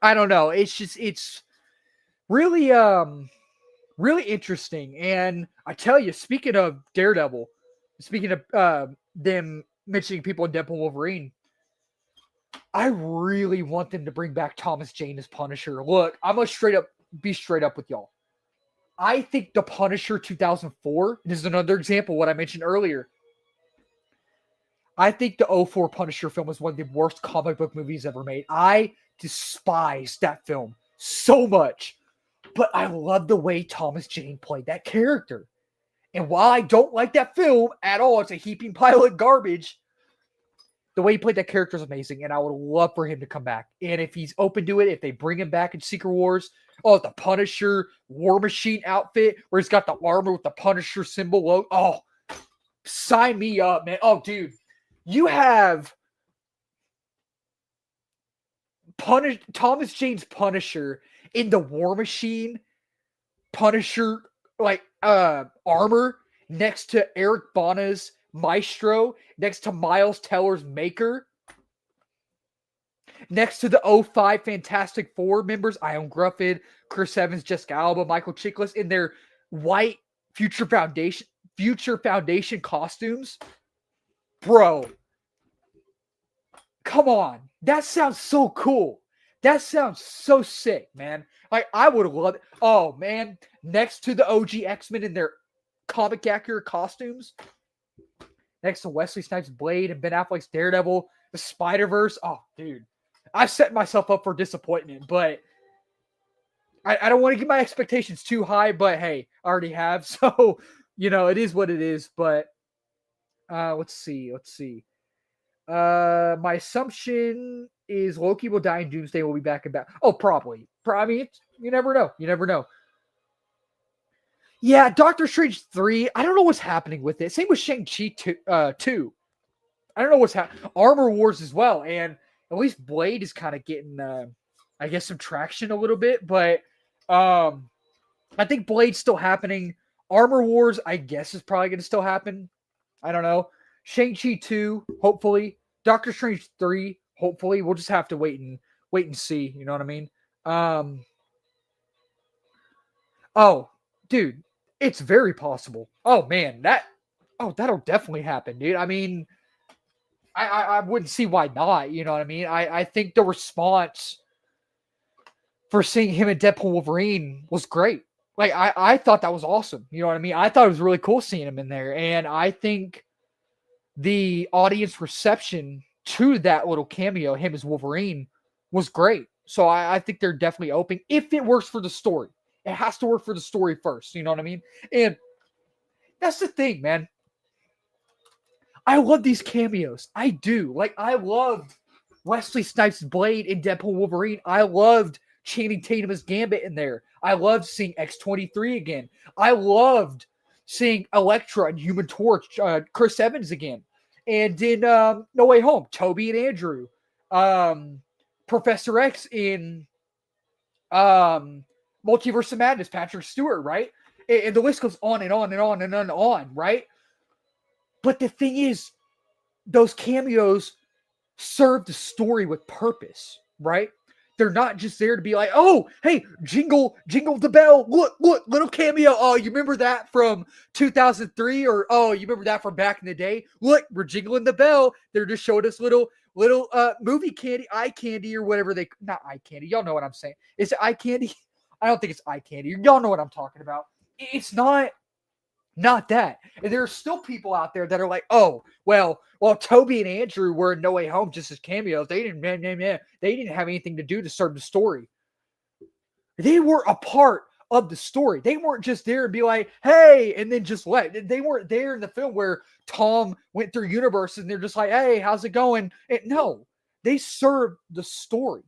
I don't know. It's really really interesting. And I tell you, speaking of Daredevil, speaking of them mentioning people in Deadpool Wolverine, I really want them to bring back Thomas Jane as Punisher. Look, I'm gonna be straight up with y'all. I think The Punisher 2004, this is another example of what I mentioned earlier. I think the '04 Punisher film was one of the worst comic book movies ever made. I despise that film so much, but I love the way Thomas Jane played that character. And while I don't like that film at all, it's a heaping pile of garbage. The way he played that character is amazing, and I would love for him to come back. And if he's open to it, if they bring him back in Secret Wars, the Punisher War Machine outfit where he's got the armor with the Punisher symbol. Oh, sign me up, man. Oh, dude, you have Thomas Jane's Punisher in the War Machine Punisher armor next to Eric Bana's Maestro, next to Miles Teller's Maker, next to the '05 Fantastic Four members, Ion Gruffin, Chris Evans, Jessica Alba, Michael Chiklis in their white Future Foundation costumes. Bro, come on. That sounds so cool. That sounds so sick, man. Like, I would love it. Oh, man. Next to the OG X-Men in their comic accurate costumes. Next to Wesley Snipes' Blade and Ben Affleck's Daredevil, the Spider-Verse. Oh, dude. I've set myself up for disappointment, but I don't want to get my expectations too high, but hey, I already have. So, it is what it is. But let's see. My assumption is Loki will die in Doomsday. Will be back in back. Oh, probably. I mean, you never know. You never know. Yeah, Doctor Strange 3. I don't know what's happening with it. Same with Shang-Chi 2. I don't know what's happening. Armor Wars as well. And at least Blade is kind of getting, I guess, some traction a little bit. But I think Blade's still happening. Armor Wars, I guess, is probably going to still happen. I don't know. Shang-Chi 2, hopefully. Doctor Strange 3, hopefully. We'll just have to wait and see. You know what I mean? Oh, dude. It's very possible. Oh, man. That'll definitely happen, dude. I mean, I wouldn't see why not. You know what I mean? I think the response for seeing him in Deadpool Wolverine was great. Like, I thought that was awesome. You know what I mean? I thought it was really cool seeing him in there. And I think the audience reception to that little cameo, him as Wolverine, was great. So I think they're definitely open if it works for the story. It has to work for the story first. You know what I mean? And that's the thing, man. I love these cameos. I do. Like, I loved Wesley Snipes' Blade in Deadpool Wolverine. I loved Channing Tatum as Gambit in there. I loved seeing X-23 again. I loved seeing Elektra and Human Torch, Chris Evans again. And in No Way Home, Tobey and Andrew. Professor X in Multiverse of Madness, Patrick Stewart, right? And the list goes on and on and on and on, right? But the thing is, those cameos serve the story with purpose, right? They're not just there to be like, oh, hey, jingle the bell. Look, little cameo. Oh, you remember that from 2003? Or, oh, you remember that from back in the day? Look, we're jingling the bell. They're just showing us little movie candy, eye candy, or whatever not eye candy. Y'all know what I'm saying. Is it eye candy? I don't think it's eye candy. Y'all know what I'm talking about. It's not that. And there are still people out there that are like, oh, well, Tobey and Andrew were in No Way Home just as cameos. They didn't have anything to do to serve the story. They were a part of the story. They weren't just there and be like, hey, and then just let. They weren't there in the film where Tom went through universes and they're just like, hey, how's it going? No, they served the story.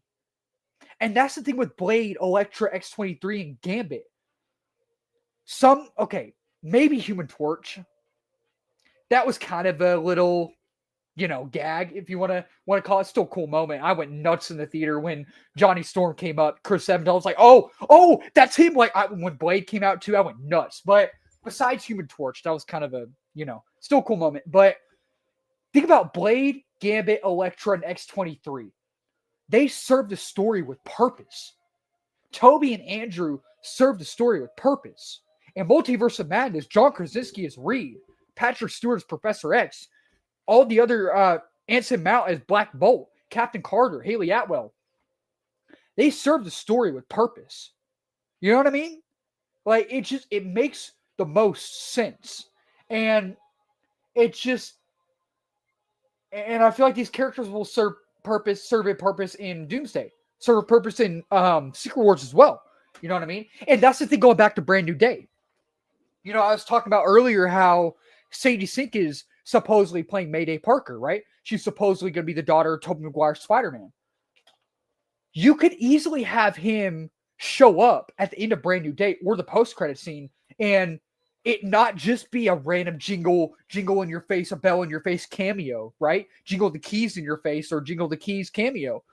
And that's the thing with Blade, Elektra, X-23, and Gambit. Maybe Human Torch. That was kind of a little gag, if you want to call it. Still a cool moment. I went nuts in the theater when Johnny Storm came up. Chris Evans, I was like, oh, that's him. Like when Blade came out too, I went nuts. But besides Human Torch, that was kind of a still a cool moment. But think about Blade, Gambit, Elektra, and X-23. They served the story with purpose. Tobey and Andrew served the story with purpose. And Multiverse of Madness, John Krasinski as Reed, Patrick Stewart as Professor X, all the other Anson Mount as Black Bolt, Captain Carter, Haley Atwell. They serve the story with purpose. You know what I mean? Like, it makes the most sense. And I feel like these characters will serve a purpose in Doomsday, serve a purpose in Secret Wars as well. You know what I mean? And that's the thing going back to Brand New Day. I was talking about earlier how Sadie Sink is supposedly playing Mayday Parker, right? She's supposedly going to be the daughter of Tobey Maguire's Spider-Man. You could easily have him show up at the end of Brand New Day or the post-credit scene and it not just be a random jingle in your face, a bell in your face cameo, right? Jingle the keys in your face or jingle the keys cameo.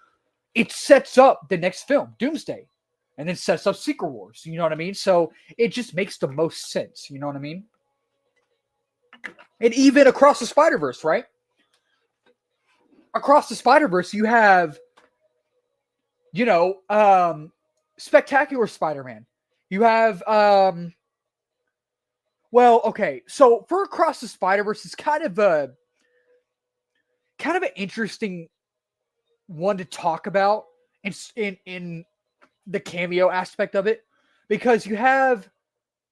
It sets up the next film, Doomsday, and then sets up Secret Wars. You know what I mean? So it just makes the most sense. You know what I mean? And even Across the Spider-Verse, right? Across the Spider-Verse, you have, Spectacular Spider-Man. You have, okay. So for Across the Spider-Verse, it's kind of an interesting one to talk about in the cameo aspect of it, because you have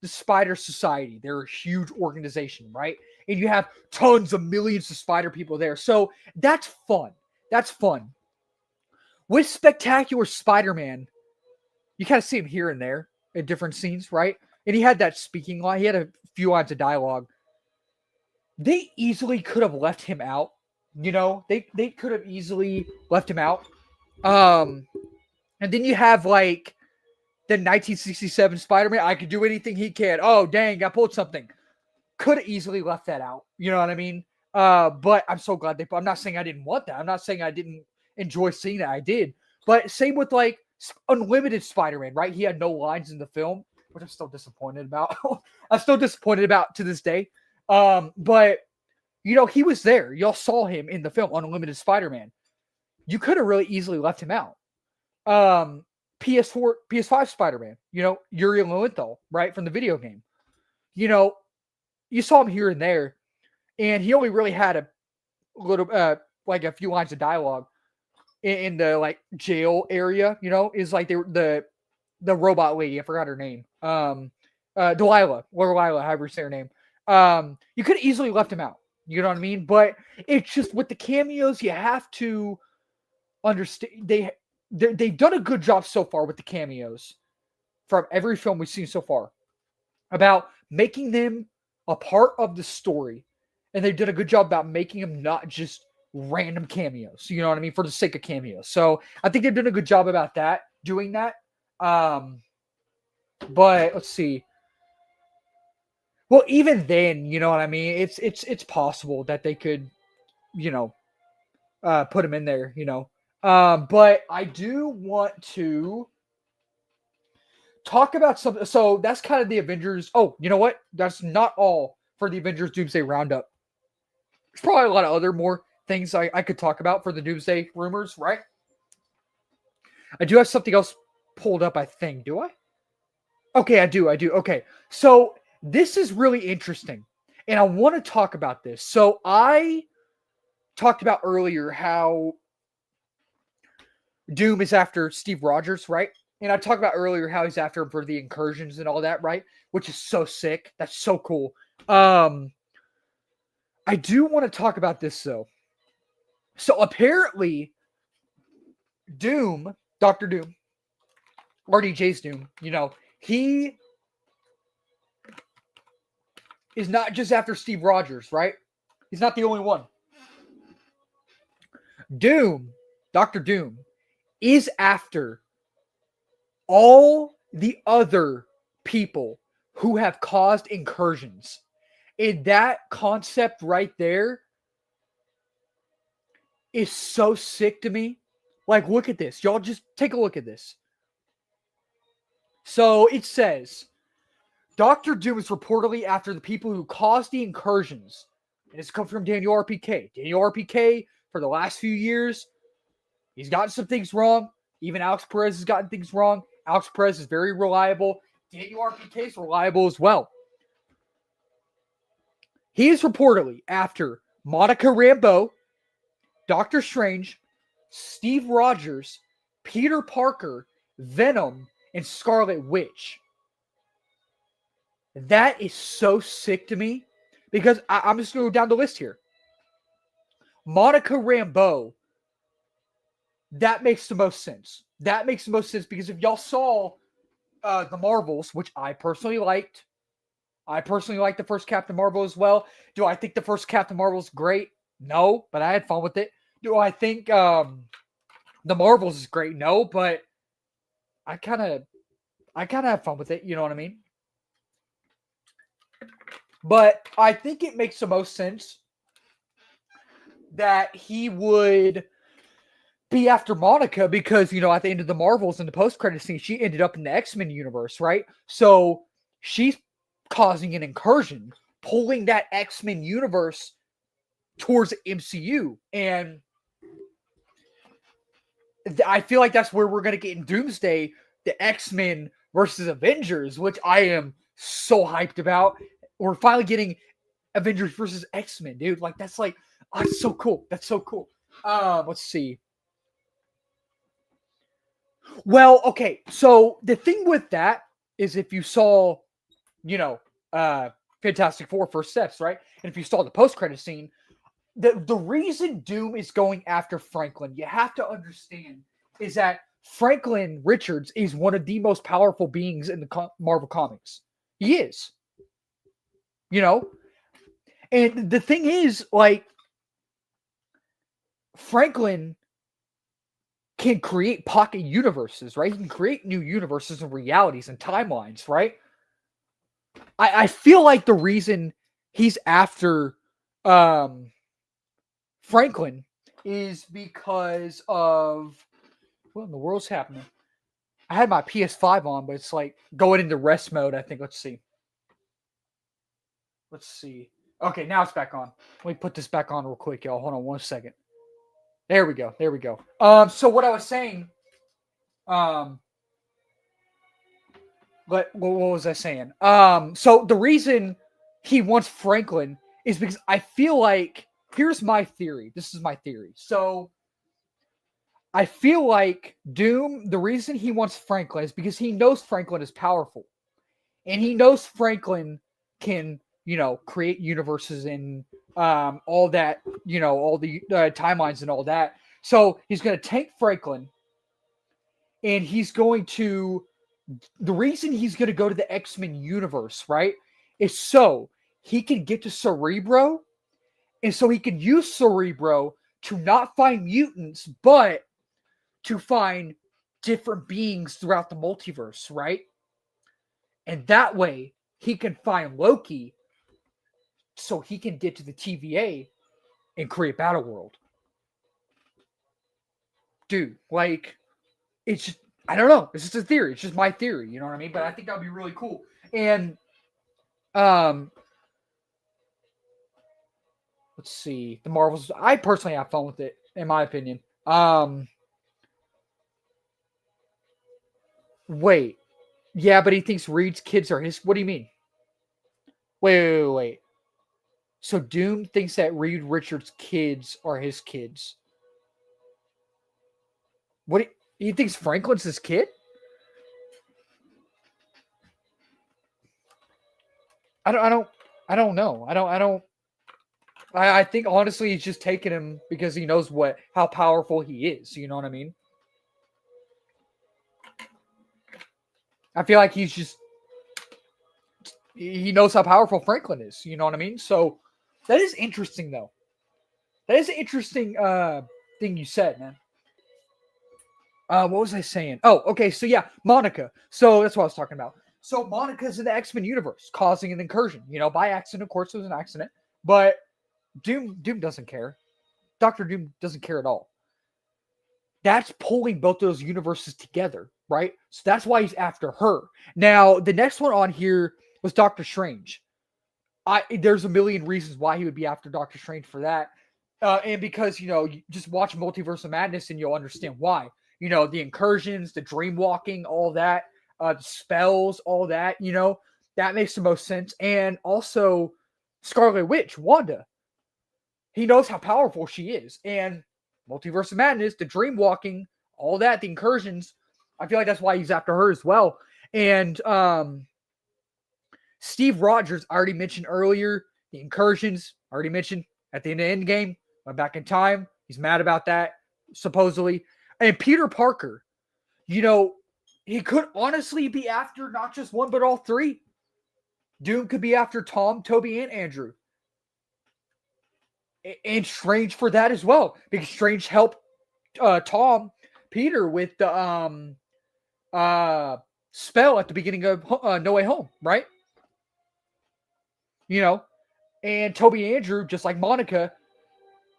the Spider Society. They're a huge organization, right? And you have tons of millions of spider people there. So that's fun. That's fun. With Spectacular Spider-Man, you kind of see him here and there in different scenes, right? And he had that speaking line. He had a few lines of dialogue. They easily could have left him out. They could have easily left him out. And then you have like the 1967 Spider-Man. I could do anything he can. Oh, dang, I pulled something. Could have easily left that out. You know what I mean? But I'm so glad I'm not saying I didn't want that. I'm not saying I didn't enjoy seeing that. I did. But same with like Unlimited Spider-Man, right? He had no lines in the film, which I'm still disappointed about. I'm still disappointed about to this day. But he was there. Y'all saw him in the film Unlimited Spider-Man. You could have really easily left him out. PS5 Spider-Man, Yuri Lowenthal, right, from the video game. You saw him here and there, and he only really had a little, like a few lines of dialogue in the like jail area. Is like the robot lady. I forgot her name. Delilah, however you say her name. You could have easily left him out. You know what I mean? But it's just with the cameos, you have to understand they've done a good job so far with the cameos from every film we've seen so far about making them a part of the story. And they've done a good job about making them not just random cameos. You know what I mean? For the sake of cameos. So I think they've done a good job about doing that. But let's see. Well, even then, you know what I mean? It's possible that they could, put him in there, But I do want to talk about something. So that's kind of the Avengers. Oh, you know what? That's not all for the Avengers Doomsday Roundup. There's probably a lot of other more things I could talk about for the Doomsday rumors, right? I do have something else pulled up, I think. Do I? Okay, I do. Okay. So this is really interesting. And I want to talk about this. So I talked about earlier how Doom is after Steve Rogers, right? And I talked about earlier how he's after him for the incursions and all that, right? Which is so sick. That's so cool. I do want to talk about this, though. So apparently, Doom, Dr. Doom, RDJ's Doom, he is not just after Steve Rogers, right? He's not the only one. Doom, Dr. Doom, is after all the other people who have caused incursions. And that concept right there is so sick to me. Like, look at this. Y'all just take a look at this. So it says, Dr. Doom is reportedly after the people who caused the incursions. And it's come from Daniel RPK. Daniel RPK, for the last few years, he's gotten some things wrong. Even Alex Perez has gotten things wrong. Alex Perez is very reliable. Daniel RPK is reliable as well. He is reportedly after Monica Rambeau, Doctor Strange, Steve Rogers, Peter Parker, Venom, and Scarlet Witch. That is so sick to me because I'm just going to go down the list here. Monica Rambeau, that makes the most sense. That makes the most sense because if y'all saw the Marvels, which I personally liked, the first Captain Marvel as well. Do I think the first Captain Marvel is great? No, but I had fun with it. Do I think the Marvels is great? No, but I kind of have fun with it. You know what I mean? But I think it makes the most sense that he would be after Monica because, you know, at the end of the Marvels in the post-credit scene, she ended up in the X-Men universe, right? So she's causing an incursion, pulling that X-Men universe towards the MCU. And I feel like that's where we're going to get in Doomsday, the X-Men versus Avengers, which I am so hyped about. We're finally getting Avengers versus X-Men, dude. Like, that's like, oh, it's so cool. That's so cool. Let's see. Well, okay. So the thing with that is if you saw, you know, Fantastic Four First Steps, right? And if you saw the post-credit scene, the reason Doom is going after Franklin, you have to understand, is that Franklin Richards is one of the most powerful beings in the Marvel Comics. He is. You know? And the thing is, like, Franklin can create pocket universes, right? He can create new universes and realities and timelines, right? I feel like the reason he's after Franklin is because of what in the world's happening? I had my PS5 on, but it's like going into rest mode, I think. Let's see. Okay, now it's back on. Let me put this back on real quick, y'all. Hold on 1 second. There we go. So what I was saying, what was I saying? So the reason he wants Franklin is because I feel like, here's my theory. This is my theory. So I feel like Doom, the reason he wants Franklin is because he knows Franklin is powerful. And he knows Franklin can, you know, create universes and all that, you know, all the timelines and all that. So he's going to take Franklin and he's going to, the reason he's going to go to the X-Men universe, right, is so he can get to Cerebro and so he can use Cerebro to not find mutants, but to find different beings throughout the multiverse, right? And that way he can find Loki so he can get to the TVA and create Battleworld. Dude, like, it's just, I don't know. It's just a theory. It's just my theory. You know what I mean? But I think that would be really cool. And, let's see. The Marvels, I personally have fun with it, in my opinion. Wait. Yeah, but he thinks Reed's kids are his. What do you mean? Wait. So Doom thinks that Reed Richards' kids are his kids. What? He thinks Franklin's his kid? I don't know. I think honestly he's just taking him because he knows how powerful he is. You know what I mean? I feel like he knows how powerful Franklin is. You know what I mean? So that is interesting, though. That is an interesting thing you said, man. What was I saying? Oh, okay. So yeah, Monica. So that's what I was talking about. So Monica's in the X-Men universe, causing an incursion. You know, by accident. Of course, it was an accident. But Doom doesn't care. Doctor Doom doesn't care at all. That's pulling both those universes together, right? So that's why he's after her. Now, the next one on here was Doctor Strange. There's a million reasons why he would be after Doctor Strange for that. And because, you just watch Multiverse of Madness and you'll understand why. The incursions, the dream walking, all that, the spells, all that, that makes the most sense. And also Scarlet Witch, Wanda. He knows how powerful she is. And Multiverse of Madness, the dream walking, all that, the incursions, I feel like that's why he's after her as well. And Steve Rogers, I already mentioned earlier, the incursions, already mentioned at the end of Endgame, went back in time. He's mad about that, supposedly. And Peter Parker, he could honestly be after not just one, but all three. Doom could be after Tom, Tobey, and Andrew. And Strange for that as well, because Strange helped Peter with the spell at the beginning of No Way Home, right? And Tobey and Andrew, just like Monica,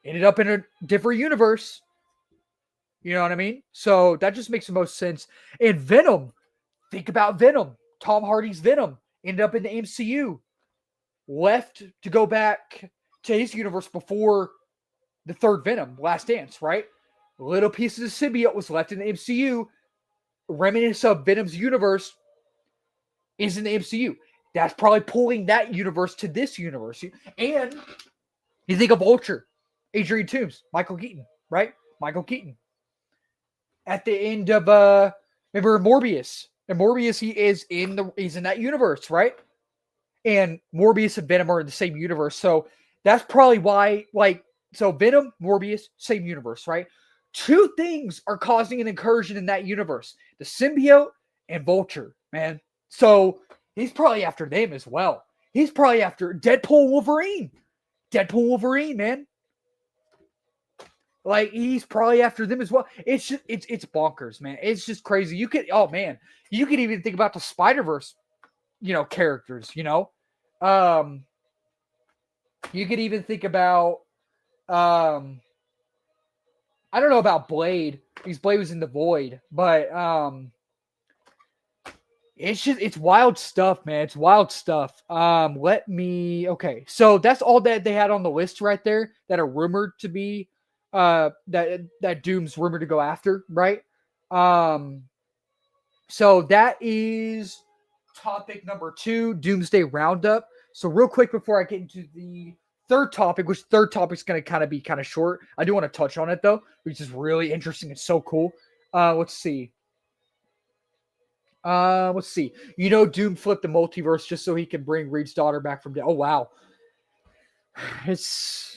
ended up in a different universe. You know what I mean? So that just makes the most sense. And Venom, think about Venom. Tom Hardy's Venom ended up in the MCU, left to go back to his universe before the third Venom, Last Dance, right? A little piece of the symbiote was left in the MCU. Remnants of Venom's universe is in the MCU. That's probably pulling that universe to this universe. And you think of Vulture, Adrian Toomes, Michael Keaton, right? Michael Keaton. At the end of remember Morbius. And Morbius, he's in that universe, right? And Morbius and Venom are in the same universe. So that's probably why, so Venom, Morbius, same universe, right? Two things are causing an incursion in that universe. The symbiote and Vulture, man. So he's probably after them as well. He's probably after Deadpool Wolverine. Deadpool Wolverine, man. He's probably after them as well. It's just, it's bonkers, man. It's just crazy. You could even think about the Spider-Verse, characters, You could even think about, I don't know about Blade, because Blade was in the Void, but it's wild stuff, man. It's wild stuff. Okay. So that's all that they had on the list right there that are rumored to be, that Doom's rumored to go after, right? So that is topic number 2, Doomsday Roundup. So real quick before I get into the third topic, which third topic is going to be kind of short. I do want to touch on it though, which is really interesting. It's so cool. Let's see. Doom flipped the multiverse just so he can bring Reed's daughter back from death. Oh, wow. Is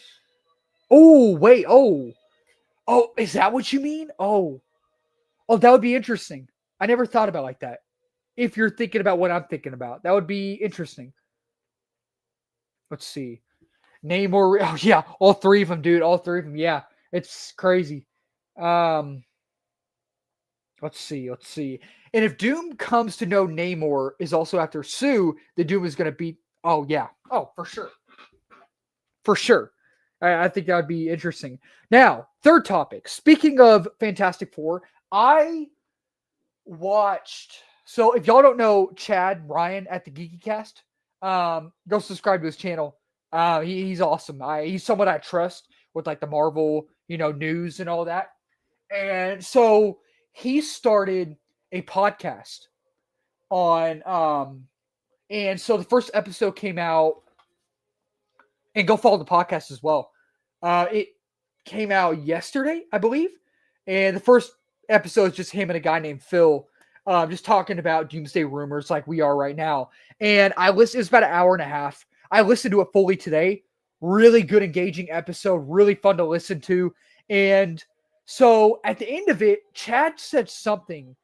that what you mean? Oh, that would be interesting. I never thought about it like that. If you're thinking about what I'm thinking about, that would be interesting. Let's see. Namor. Oh, yeah. All three of them, dude. All three of them. Yeah. It's crazy. Let's see. And if Doom comes to know Namor is also after Sue, the Doom is going to beat. Oh, yeah. Oh, for sure. For sure. I think that would be interesting. Now, third topic. Speaking of Fantastic Four, I watched. So if y'all don't know Chad Ryan at the Geeky Cast, go subscribe to his channel. He's awesome. He's someone I trust with the Marvel, news and all that. And so he started a podcast on, and so the first episode came out, and go follow the podcast as well. It came out yesterday, I believe. And the first episode is just him and a guy named Phil, just talking about Doomsday rumors like we are right now. And I listened, it's about an hour and a half. I listened to it fully today. Really good, engaging episode, really fun to listen to. And so at the end of it, Chad says something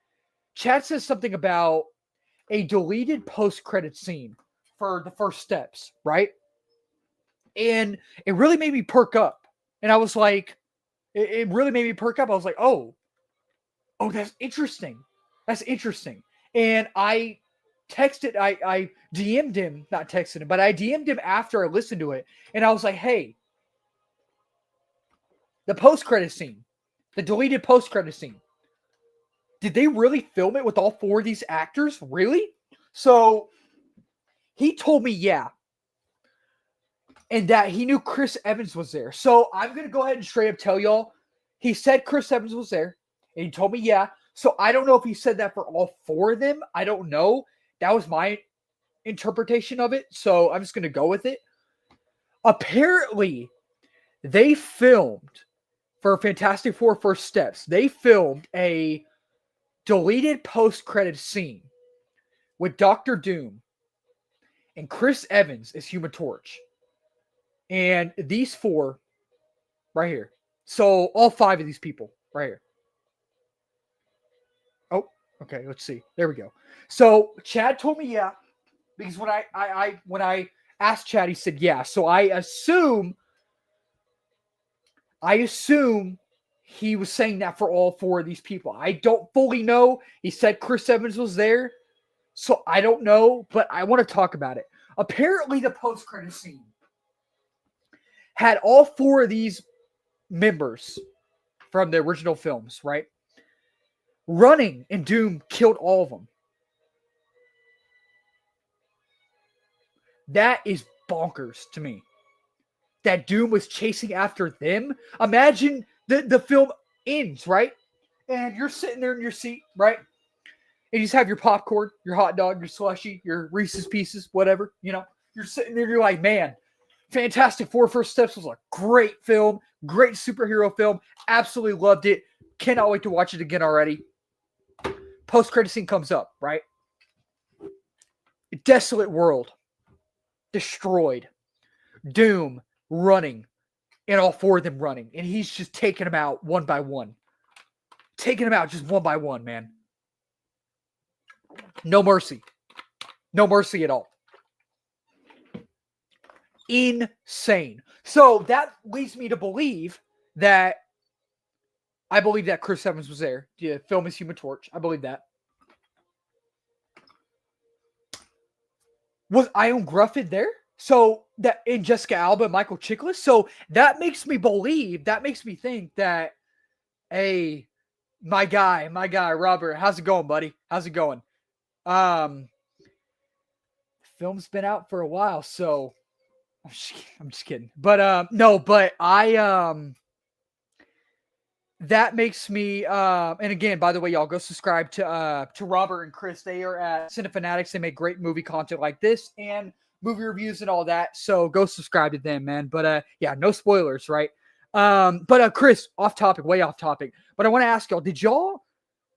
about a deleted post-credit scene for the first steps, right? And it really made me perk up. And I was like, it really made me perk up. I was like, oh, that's interesting. That's interesting. And I DM'd him, not texted him, but I DM'd him after I listened to it. And I was like, hey, the post-credit scene, the deleted post-credit scene. Did they really film it with all 4 of these actors? Really? So he told me, yeah. And that he knew Chris Evans was there. So I'm going to go ahead and straight up tell y'all. He said Chris Evans was there. And he told me, yeah. So I don't know if he said that for all 4 of them. I don't know. That was my interpretation of it. So I'm just going to go with it. Apparently, they filmed for Fantastic Four First Steps. They filmed a deleted post-credit scene with Doctor Doom and Chris Evans as Human Torch. And these 4 right here. So all 5 of these people right here. Oh, okay. Let's see. There we go. So Chad told me, yeah, because when I asked Chad, he said, yeah. So I assume he was saying that for all 4 of these people. I don't fully know. He said Chris Evans was there. So I don't know, but I want to talk about it. Apparently the post-credit scene had all 4 of these members from the original films, right? Running, and Doom killed all of them. That is bonkers to me. That Doom was chasing after them. Imagine the film ends, right? And you're sitting there in your seat, right? And you just have your popcorn, your hot dog, your slushie, your Reese's Pieces, whatever, you know. You're sitting there, you're like, man, Fantastic Four First Steps was a great film, great superhero film. Absolutely loved it. Cannot wait to watch it again already. Post-credit scene comes up, right? Desolate world. Destroyed. Doom running. And all 4 of them running. And he's just taking them out one by one. Taking them out just one by one, man. No mercy. No mercy at all. Insane. So that leads me to believe that Chris Evans was there to film his Human Torch. I believe that. Was Ion Gruffin there? So that in Jessica Alba, Michael Chiklis. So that makes me think that, hey, my guy, Robert, how's it going, buddy? How's it going? Film's been out for a while, so I'm just kidding. But no, but that makes me and again, by the way, y'all go subscribe to Robert and Chris. They are at Cinefanatics. They make great movie content like this and movie reviews and all that. So go subscribe to them, man. But yeah, no spoilers, right? But Chris, way off topic. But I want to ask y'all, did y'all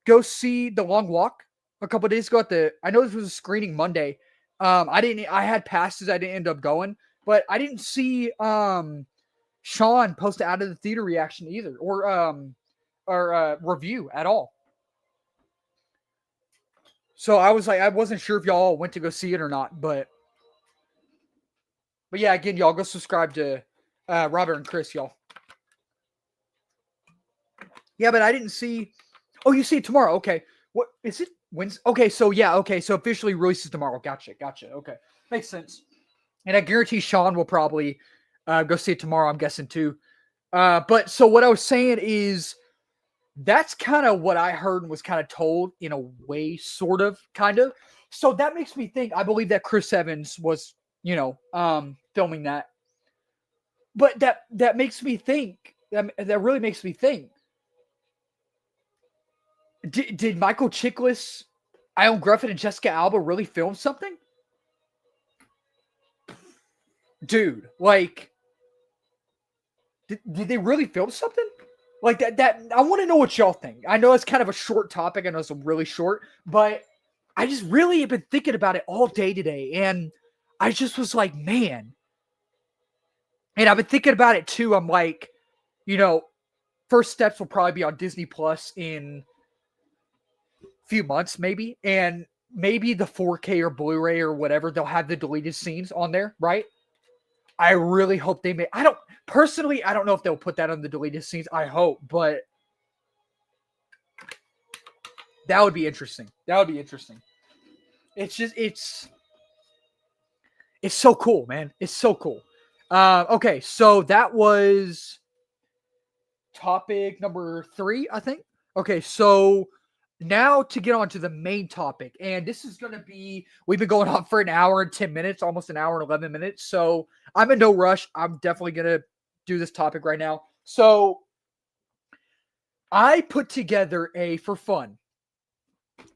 go see The Long Walk a couple days ago I know this was a screening Monday. I had passes, I didn't end up going, but I didn't see Sean post out of the theater reaction either, or review at all. So I wasn't sure if y'all went to go see it or not, but yeah, again, y'all go subscribe to Robert and Chris, y'all. Yeah, but I didn't see. Oh, you see it tomorrow? Okay, what is it? Wednesday? Okay, so yeah, okay, so officially releases tomorrow. Gotcha. Okay, makes sense. And I guarantee Sean will probably go see it tomorrow. I'm guessing too. But so what I was saying is that's kind of what I heard and was kind of told in a way, sort of, kind of. So that makes me think. I believe that Chris Evans was, filming that. But that makes me think. That really makes me think. Did Michael Chiklis, Ion Gruffin, and Jessica Alba really film something? Dude, like, did they really film something? Like that I want to know what y'all think. I know it's kind of a short topic. I know it's really short, but I just really have been thinking about it all day today. And I just was like, man. And I've been thinking about it too. I'm like, First Steps will probably be on Disney Plus in few months maybe, and maybe the 4K or Blu-ray or whatever, they'll have the deleted scenes on there, right? I really hope they I don't know if they'll put that on the deleted scenes. I hope, but that would be interesting. It's just it's so cool, man. It's so cool. Okay, so that was topic number 3, I think. Okay, so now to get on to the main topic, and this is going to be, we've been going on for an hour and 10 minutes, almost an hour and 11 minutes, so I'm in no rush. I'm definitely going to do this topic right now. So I put together for fun.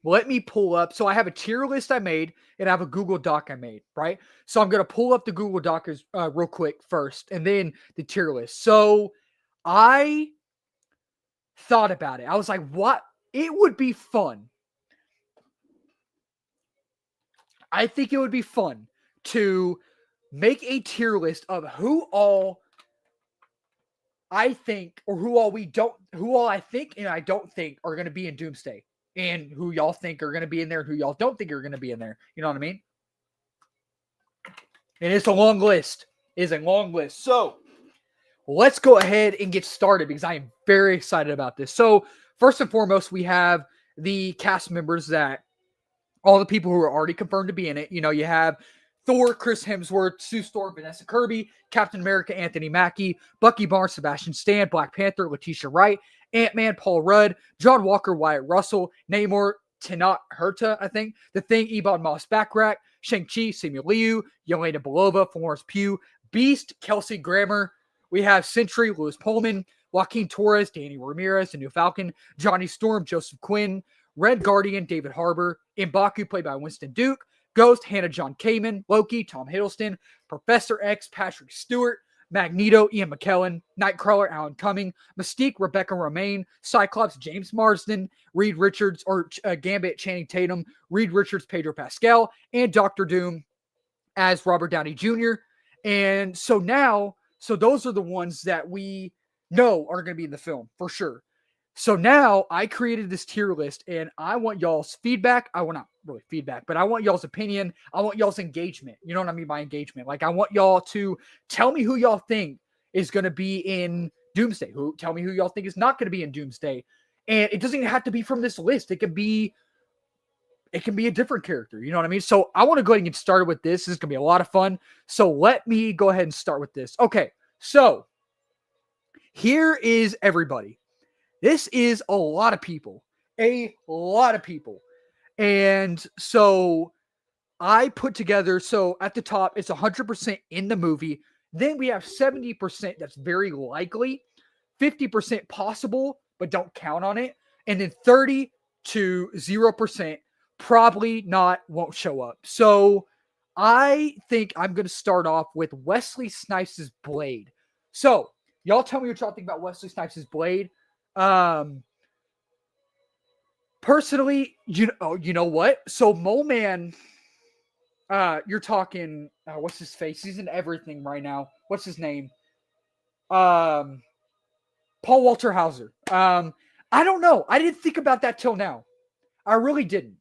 Let me pull up. So I have a tier list I made, and I have a Google Doc I made, right? So I'm going to pull up the Google Doc real quick first, and then the tier list. So I thought about it. I was like, what? It would be fun. I think it would be fun to make a tier list of who all I think, or who all I think and I don't think are going to be in Doomsday, and who y'all think are going to be in there, and who y'all don't think are going to be in there. You know what I mean? And it's a long list. It's a long list. So let's go ahead and get started because I am very excited about this. So first and foremost, we have the cast members that all the people who are already confirmed to be in it. You know, you have Thor, Chris Hemsworth, Sue Storm, Vanessa Kirby, Captain America, Anthony Mackie, Bucky Barnes, Sebastian Stan, Black Panther, Letitia Wright, Ant-Man, Paul Rudd, John Walker, Wyatt Russell, Namor, Tenat Herta, I think, The Thing, Ebon Moss-Backrack, Shang-Chi, Simu Liu, Yelena Belova, Florence Pugh, Beast, Kelsey Grammer. We have Sentry, Louis Pullman, Joaquin Torres, Danny Ramirez, the new Falcon, Johnny Storm, Joseph Quinn, Red Guardian, David Harbour, M'Baku, played by Winston Duke, Ghost, Hannah John Kamen, Loki, Tom Hiddleston, Professor X, Patrick Stewart, Magneto, Ian McKellen, Nightcrawler, Alan Cumming, Mystique, Rebecca Romaine, Cyclops, James Marsden, Reed Richards, or Gambit, Channing Tatum, Reed Richards, Pedro Pascal, and Doctor Doom as Robert Downey Jr. And so those are the ones that we know are going to be in the film for sure. So now I created this tier list, and I want y'all's feedback. I want not really feedback, but I want y'all's opinion. I want y'all's engagement. You know what I mean by engagement? Like, I want y'all to tell me who y'all think is going to be in Doomsday. Tell me who y'all think is not going to be in Doomsday. And it doesn't even have to be from this list. It can be a different character. You know what I mean? So I want to go ahead and get started with this. This is going to be a lot of fun. So let me go ahead and start with this. Okay, so here is everybody. This is a lot of people. A lot of people. And so I put together, so at the top, it's 100% in the movie. Then we have 70% that's very likely, 50% possible, but don't count on it. And then 30 to 0% probably not, won't show up. So I think I'm going to start off with Wesley Snipes' Blade. So y'all tell me what y'all think about Wesley Snipes' Blade. Personally, you know what? So Mole Man, you're talking, what's his face? He's in everything right now. What's his name? Paul Walter Hauser. I don't know. I didn't think about that till now. I really didn't.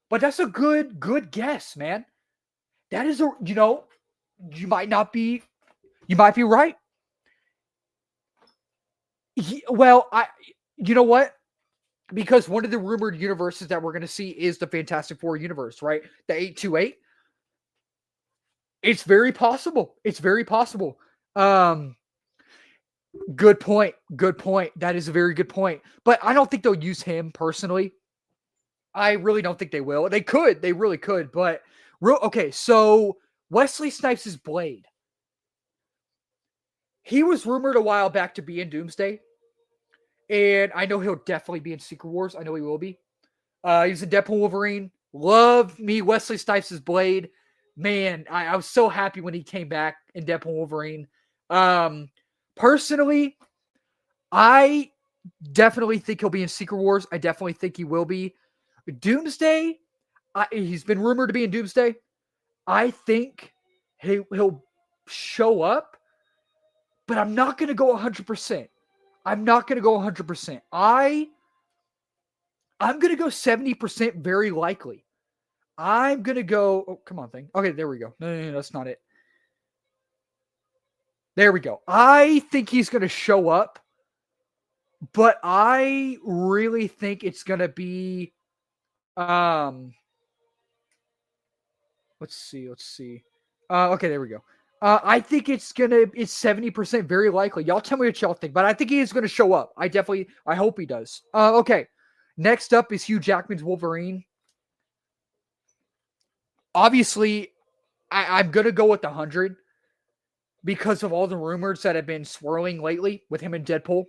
But that's a good guess, man. That is you might be right. You know what? Because one of the rumored universes that we're going to see is the Fantastic Four universe, right? The 828. It's very possible. It's very possible. Good point. Good point. That is a very good point. But I don't think they'll use him personally. I really don't think they will. They could. They really could. But okay, so Wesley Snipes' Blade. He was rumored a while back to be in Doomsday. And I know he'll definitely be in Secret Wars. I know he will be. He's in Deadpool Wolverine. Love me Wesley Snipes' Blade. Man, I was so happy when he came back in Deadpool Wolverine. Personally, I definitely think he'll be in Secret Wars. I definitely think he will be. Doomsday, he's been rumored to be in Doomsday. I think he'll show up, but I'm not going to go 100%. I'm not going to go 100%. I'm going to go 70% very likely. I'm going to go... Oh, come on, thing. Okay, there we go. No, that's not it. There we go. I think he's going to show up, but I really think it's going to be... Let's see. Okay, there we go. I think it's 70% very likely. Y'all tell me what y'all think, but I think he is gonna show up. I hope he does. Okay. Next up is Hugh Jackman's Wolverine. Obviously, I'm gonna go with 100 because of all the rumors that have been swirling lately with him and Deadpool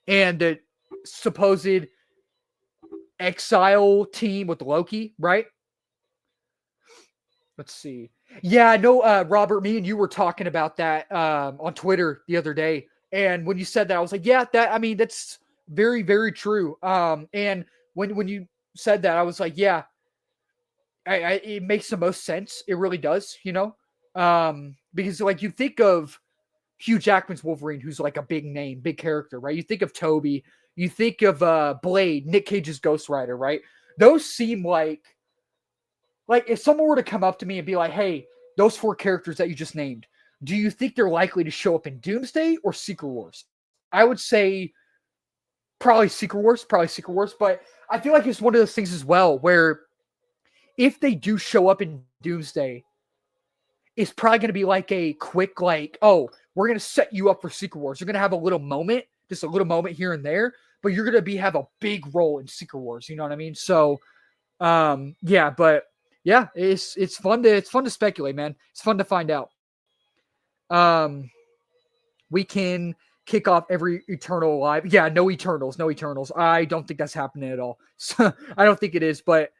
and the supposed exile team with Loki, right? Let's see. Yeah, I know, Robert, me and you were talking about that on Twitter the other day. And when you said that, I was like, yeah, that's very, very true. And when you said that, I was like, yeah, it makes the most sense. It really does, because like you think of Hugh Jackman's Wolverine, who's like a big name, big character, right? You think of Tobey, you think of Blade, Nick Cage's Ghost Rider, right? Those seem like if someone were to come up to me and be like, hey, those 4 characters that you just named, do you think they're likely to show up in Doomsday or Secret Wars? I would say probably Secret Wars, but I feel like it's one of those things as well where if they do show up in Doomsday, it's probably going to be like a quick, like, oh, we're going to set you up for Secret Wars. You're going to have a little moment, just a little moment here and there, but you're going to have a big role in Secret Wars. You know what I mean? So, yeah, but yeah, it's fun to speculate, man. It's fun to find out. We can kick off every Eternal alive. Yeah, no Eternals. I don't think that's happening at all. So I don't think it is, but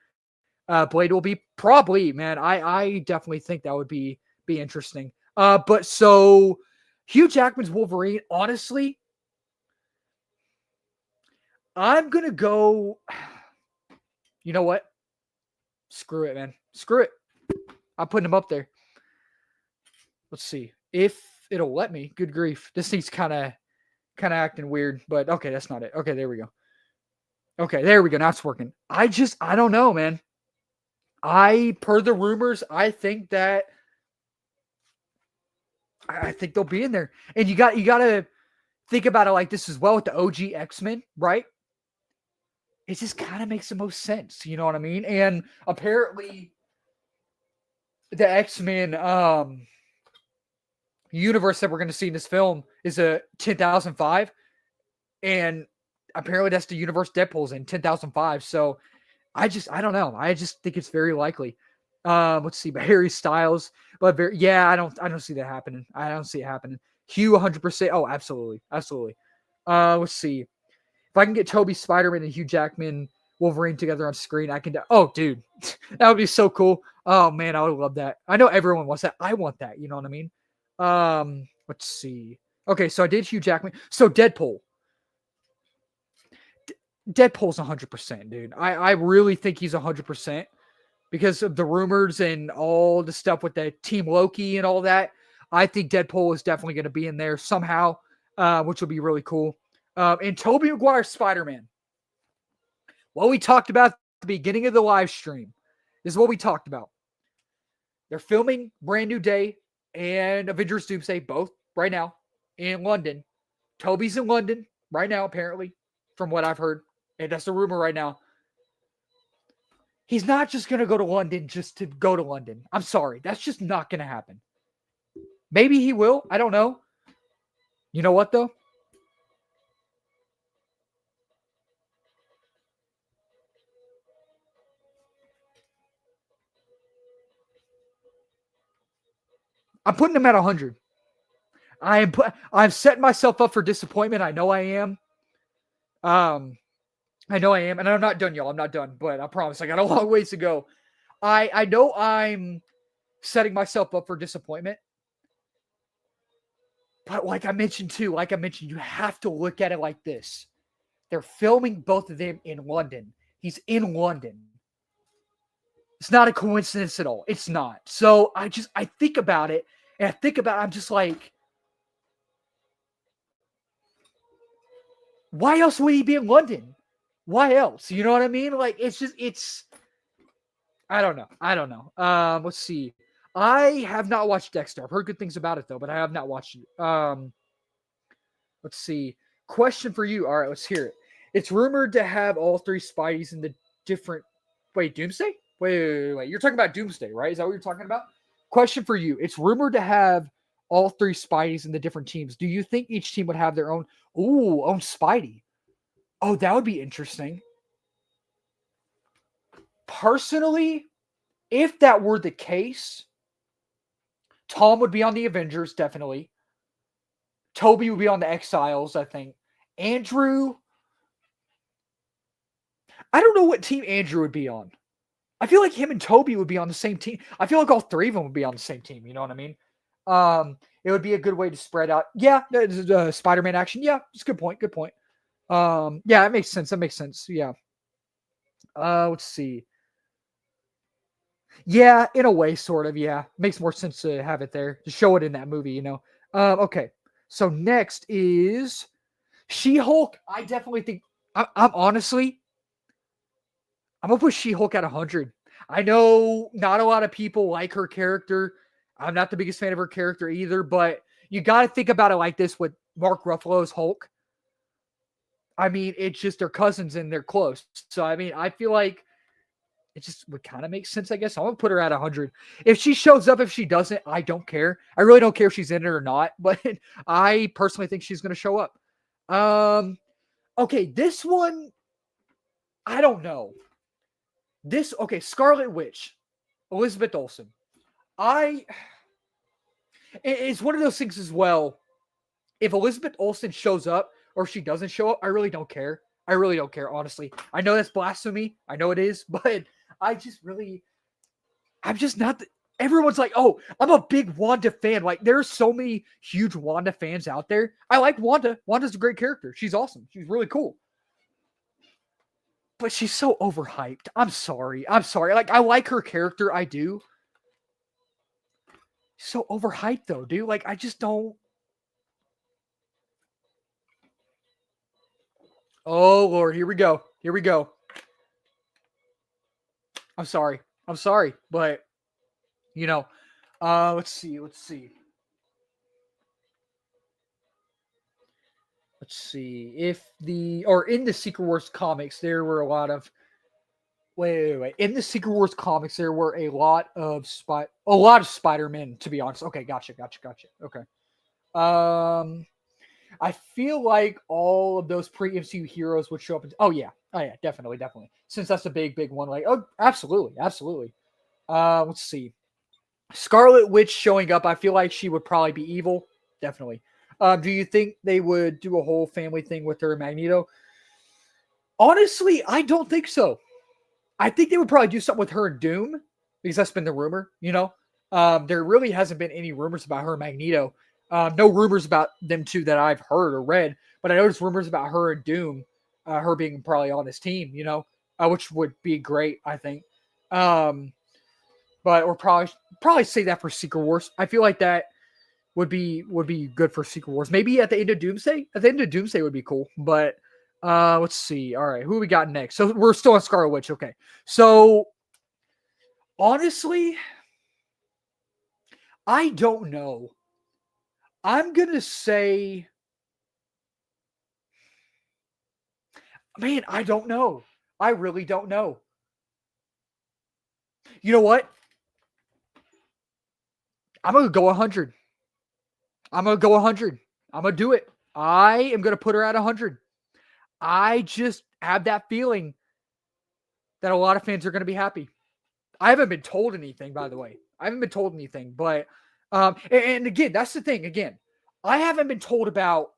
Blade will be probably, man. I definitely think that would be interesting. But so Hugh Jackman's Wolverine, honestly, I'm gonna go. You know what? Screw it, man. Screw it. I'm putting him up there. Let's see if it'll let me. Good grief. This thing's kind of acting weird, but okay, that's not it. Okay, there we go. Okay, there we go. Now it's working. I don't know, man. Per the rumors, I think they'll be in there. And you got to think about it like this as well with the OG X-Men, right? It just kind of makes the most sense, you know what I mean? And apparently the X-Men universe that we're going to see in this film is a 10,005, and apparently that's the universe Deadpool's in, 10,005. So I don't know. I just think it's very likely. Let's see, but Harry Styles, but I don't see that happening. I don't see it happening. Hugh 100%. Oh, absolutely. Let's see. If I can get Tobey Spider-Man and Hugh Jackman Wolverine together on screen, I can do. Oh, dude, that would be so cool. Oh man, I would love that. I know everyone wants that. I want that. You know what I mean? Let's see. Okay, so I did Hugh Jackman. So Deadpool. Deadpool's 100%, dude. I really think he's 100% because of the rumors and all the stuff with the Team Loki and all that. I think Deadpool is definitely going to be in there somehow, which will be really cool. And Tobey Maguire Spider-Man. What we talked about at the beginning of the live stream is what we talked about. They're filming Brand New Day and Avengers Doomsday both right now in London. Tobey's in London right now, apparently, from what I've heard. And that's the rumor right now. He's not just going to go to London just to go to London. I'm sorry. That's just not going to happen. Maybe he will. I don't know. You know what, though? I'm putting him at 100. I'm setting myself up for disappointment. I know I am. And I'm not done, y'all. I'm not done, but I promise I got a long ways to go. I know I'm setting myself up for disappointment. But like I mentioned, you have to look at it like this. They're filming both of them in London. He's in London. It's not a coincidence at all. It's not. So I think about it, and I'm just like, why else would he be in London? Why else? You know what I mean? Like, it's I don't know. Let's see. I have not watched Dexter. I've heard good things about it though, but I have not watched it. Let's see. Question for you. All right, let's hear it. It's rumored to have all 3 Spideys in the different. Wait, Doomsday? Wait. You're talking about Doomsday, right? Is that what you're talking about? Question for you. It's rumored to have all three Spideys in the different teams. Do you think each team would have their own Spidey? Oh, that would be interesting. Personally, if that were the case, Tom would be on the Avengers, definitely. Tobey would be on the Exiles, I think. Andrew, I don't know what team Andrew would be on. I feel like him and Tobey would be on the same team. I feel like all three of them would be on the same team. You know what I mean? It would be a good way to spread out. Yeah, Spider-Man action. Yeah, it's a good point. Good point. Yeah, that makes sense. That makes sense. Yeah. Let's see. Yeah, in a way, sort of. Yeah, makes more sense to have it there to show it in that movie. Okay. So next is She-Hulk. I definitely think I'm honestly I'm gonna put She-Hulk at 100. I know not a lot of people like her character. I'm not the biggest fan of her character either, but you got to think about it like this with Mark Ruffalo's Hulk. I mean, it's just they're cousins and they're close. So, I mean, I feel like it just would kind of make sense, I guess. I'm going to put her at 100. If she shows up, if she doesn't, I don't care. I really don't care if she's in it or not, but I personally think she's going to show up. Okay, this one, I don't know. Scarlet Witch, Elizabeth Olsen. It's one of those things as well. If Elizabeth Olsen shows up or if she doesn't show up, I really don't care. I really don't care, honestly. I know that's blasphemy. I know it is, but I'm just not. Everyone's like, oh, I'm a big Wanda fan. Like, there's so many huge Wanda fans out there. I like Wanda. Wanda's a great character. She's awesome. She's really cool. But she's so overhyped. I'm sorry. Like, I like her character. I do. She's so overhyped, though, dude. Like, I just don't. Oh, Lord. Here we go. I'm sorry. But, let's see. Let's see. In the Secret Wars comics, there were a lot of. Wait. In the Secret Wars comics, there were a lot of Spider-Man, to be honest. Okay, gotcha. Okay. I feel like all of those pre-MCU heroes would show up. Oh yeah, definitely. Since that's a big one. Like, oh, absolutely. Let's see. Scarlet Witch showing up. I feel like she would probably be evil. Definitely. Do you think they would do a whole family thing with her and Magneto? Honestly, I don't think so. I think they would probably do something with her and Doom because that's been the rumor. There really hasn't been any rumors about her and Magneto. No rumors about them two that I've heard or read, but I noticed rumors about her and Doom, her being probably on this team, which would be great, I think. But we'll probably say that for Secret Wars. I feel like that would be good for Secret Wars. Maybe at the end of Doomsday. At the end of Doomsday would be cool. But let's see. All right, who we got next? So we're still on Scarlet Witch. Okay. So honestly, I don't know. I'm gonna say, man, I don't know. I really don't know. You know what? I'm gonna go 100. I'm gonna do it. I am gonna put her at 100. I just have that feeling that a lot of fans are gonna be happy. I haven't been told anything, by the way. But and again, that's the thing. Again, I haven't been told about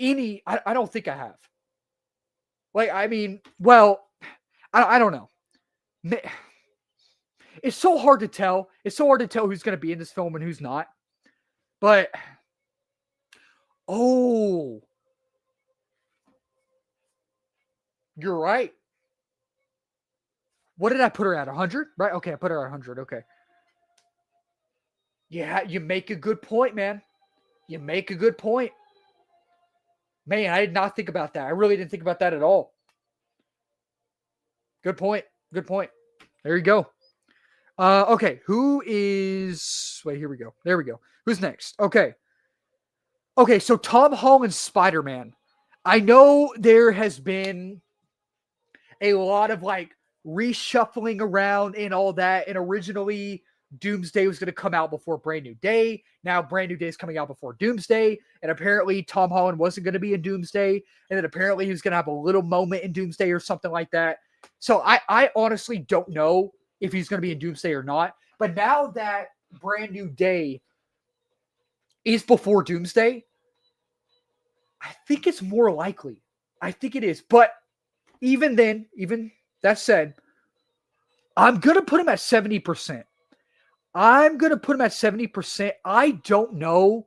any. I don't think I have. Like, I mean, well, I don't know. It's so hard to tell. It's so hard to tell who's going to be in this film and who's not. But, oh, you're right. What did I put her at? 100? Right? Okay, I put her at 100. Okay. Yeah, you make a good point, man. Man, I did not think about that. I really didn't think about that at all. Good point. There you go. Okay, wait, here we go. There we go. Who's next? Okay, so Tom Holland's Spider-Man. I know there has been a lot of like reshuffling around and all that, and originally Doomsday was going to come out before Brand New Day. Now Brand New Day is coming out before Doomsday. And apparently Tom Holland wasn't going to be in Doomsday. And then apparently he was going to have a little moment in Doomsday or something like that. So I honestly don't know if he's going to be in Doomsday or not. But now that Brand New Day is before Doomsday, I think it's more likely. I think it is. But even then, even that said, I'm going to put him at 70%. I'm going to put him at 70%. I don't know.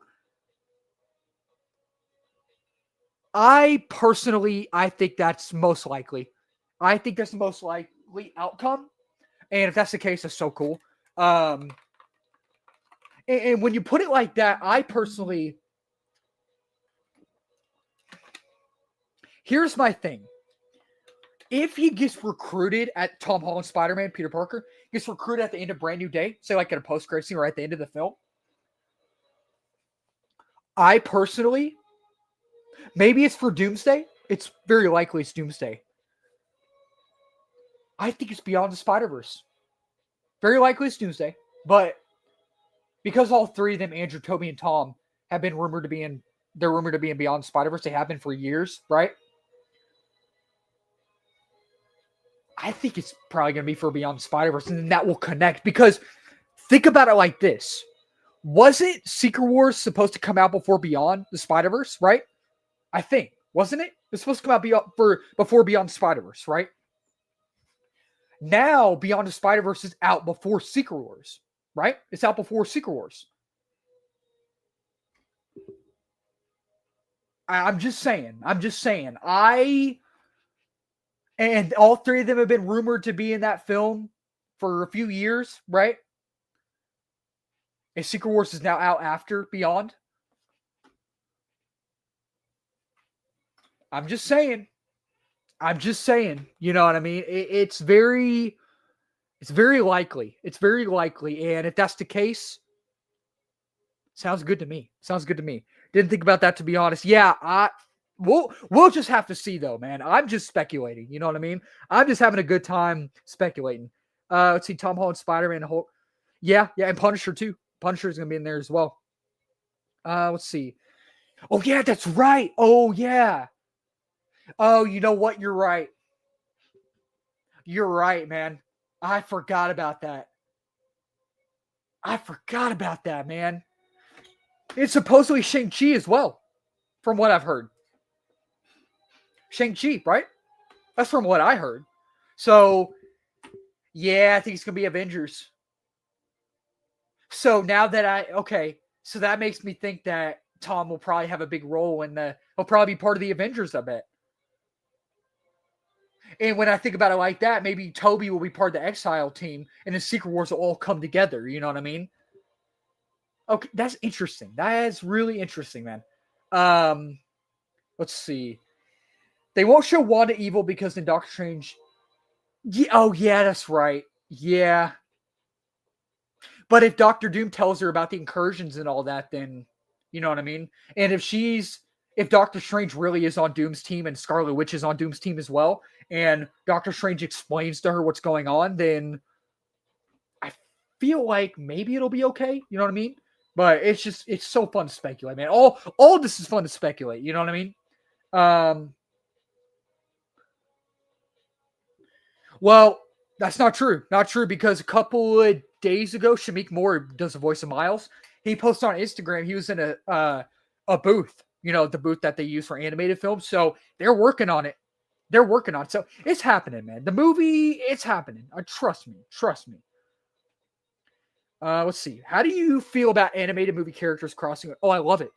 I think that's most likely. I think that's the most likely outcome. And if that's the case, that's so cool. And when you put it like that, here's my thing. If he gets recruited at Tom Holland Spider-Man, Peter Parker, gets recruited at the end of Brand New Day, say like in a post-credit scene or at the end of the film, I personally, maybe it's for Doomsday. It's very likely it's Doomsday. I think it's Beyond the Spider-Verse. Very likely it's Doomsday. But because all three of them, Andrew, Tobey, and Tom, have been rumored to be in Beyond the Spider-Verse. They have been for years, right? I think it's probably going to be for Beyond the Spider-Verse, and then that will connect. Because think about it like this. Wasn't Secret Wars supposed to come out before Beyond the Spider-Verse, right? I think. Wasn't it? It was supposed to come out before Beyond the Spider-Verse, right? Now, Beyond the Spider-Verse is out before Secret Wars, right? It's out before Secret Wars. I'm just saying. And all three of them have been rumored to be in that film for a few years, right? And Secret Wars is now out after Beyond. I'm just saying. You know what I mean? It's very likely. It's very likely. And if that's the case, sounds good to me. Didn't think about that, to be honest. Yeah, we'll just have to see, though, man. I'm just speculating. You know what I mean? I'm just having a good time speculating. Let's see, Tom Holland, Spider-Man, Hulk. Yeah, and Punisher too. Punisher's gonna be in there as well. Let's see. Oh yeah, that's right. Oh yeah. Oh, you know what? You're right. You're right, man. I forgot about that. Man. It's supposedly Shang-Chi as well, from what I've heard. Shang-Chi, right? That's from what I heard. So, yeah, I think it's going to be Avengers. So now that so that makes me think that Tom will probably have a big role he'll probably be part of the Avengers, I bet. And when I think about it like that, maybe Tobey will be part of the Exile team and the Secret Wars will all come together. You know what I mean? Okay, that's interesting. That is really interesting, man. Let's see. They won't show Wanda evil because in Doctor Strange... oh, yeah, that's right. Yeah. But if Doctor Doom tells her about the incursions and all that, then... You know what I mean? And if Doctor Strange really is on Doom's team and Scarlet Witch is on Doom's team as well, and Doctor Strange explains to her what's going on, then I feel like maybe it'll be okay. You know what I mean? But it's so fun to speculate, man. All this is fun to speculate. You know what I mean? Well, that's not true. Not true, because a couple of days ago, Shamik Moore does the voice of Miles. He posted on Instagram. He was in a booth. You know, the booth that they use for animated films. So they're working on it. So it's happening, man. The movie, it's happening. Trust me. Let's see. How do you feel about animated movie characters crossing? Oh, I love it.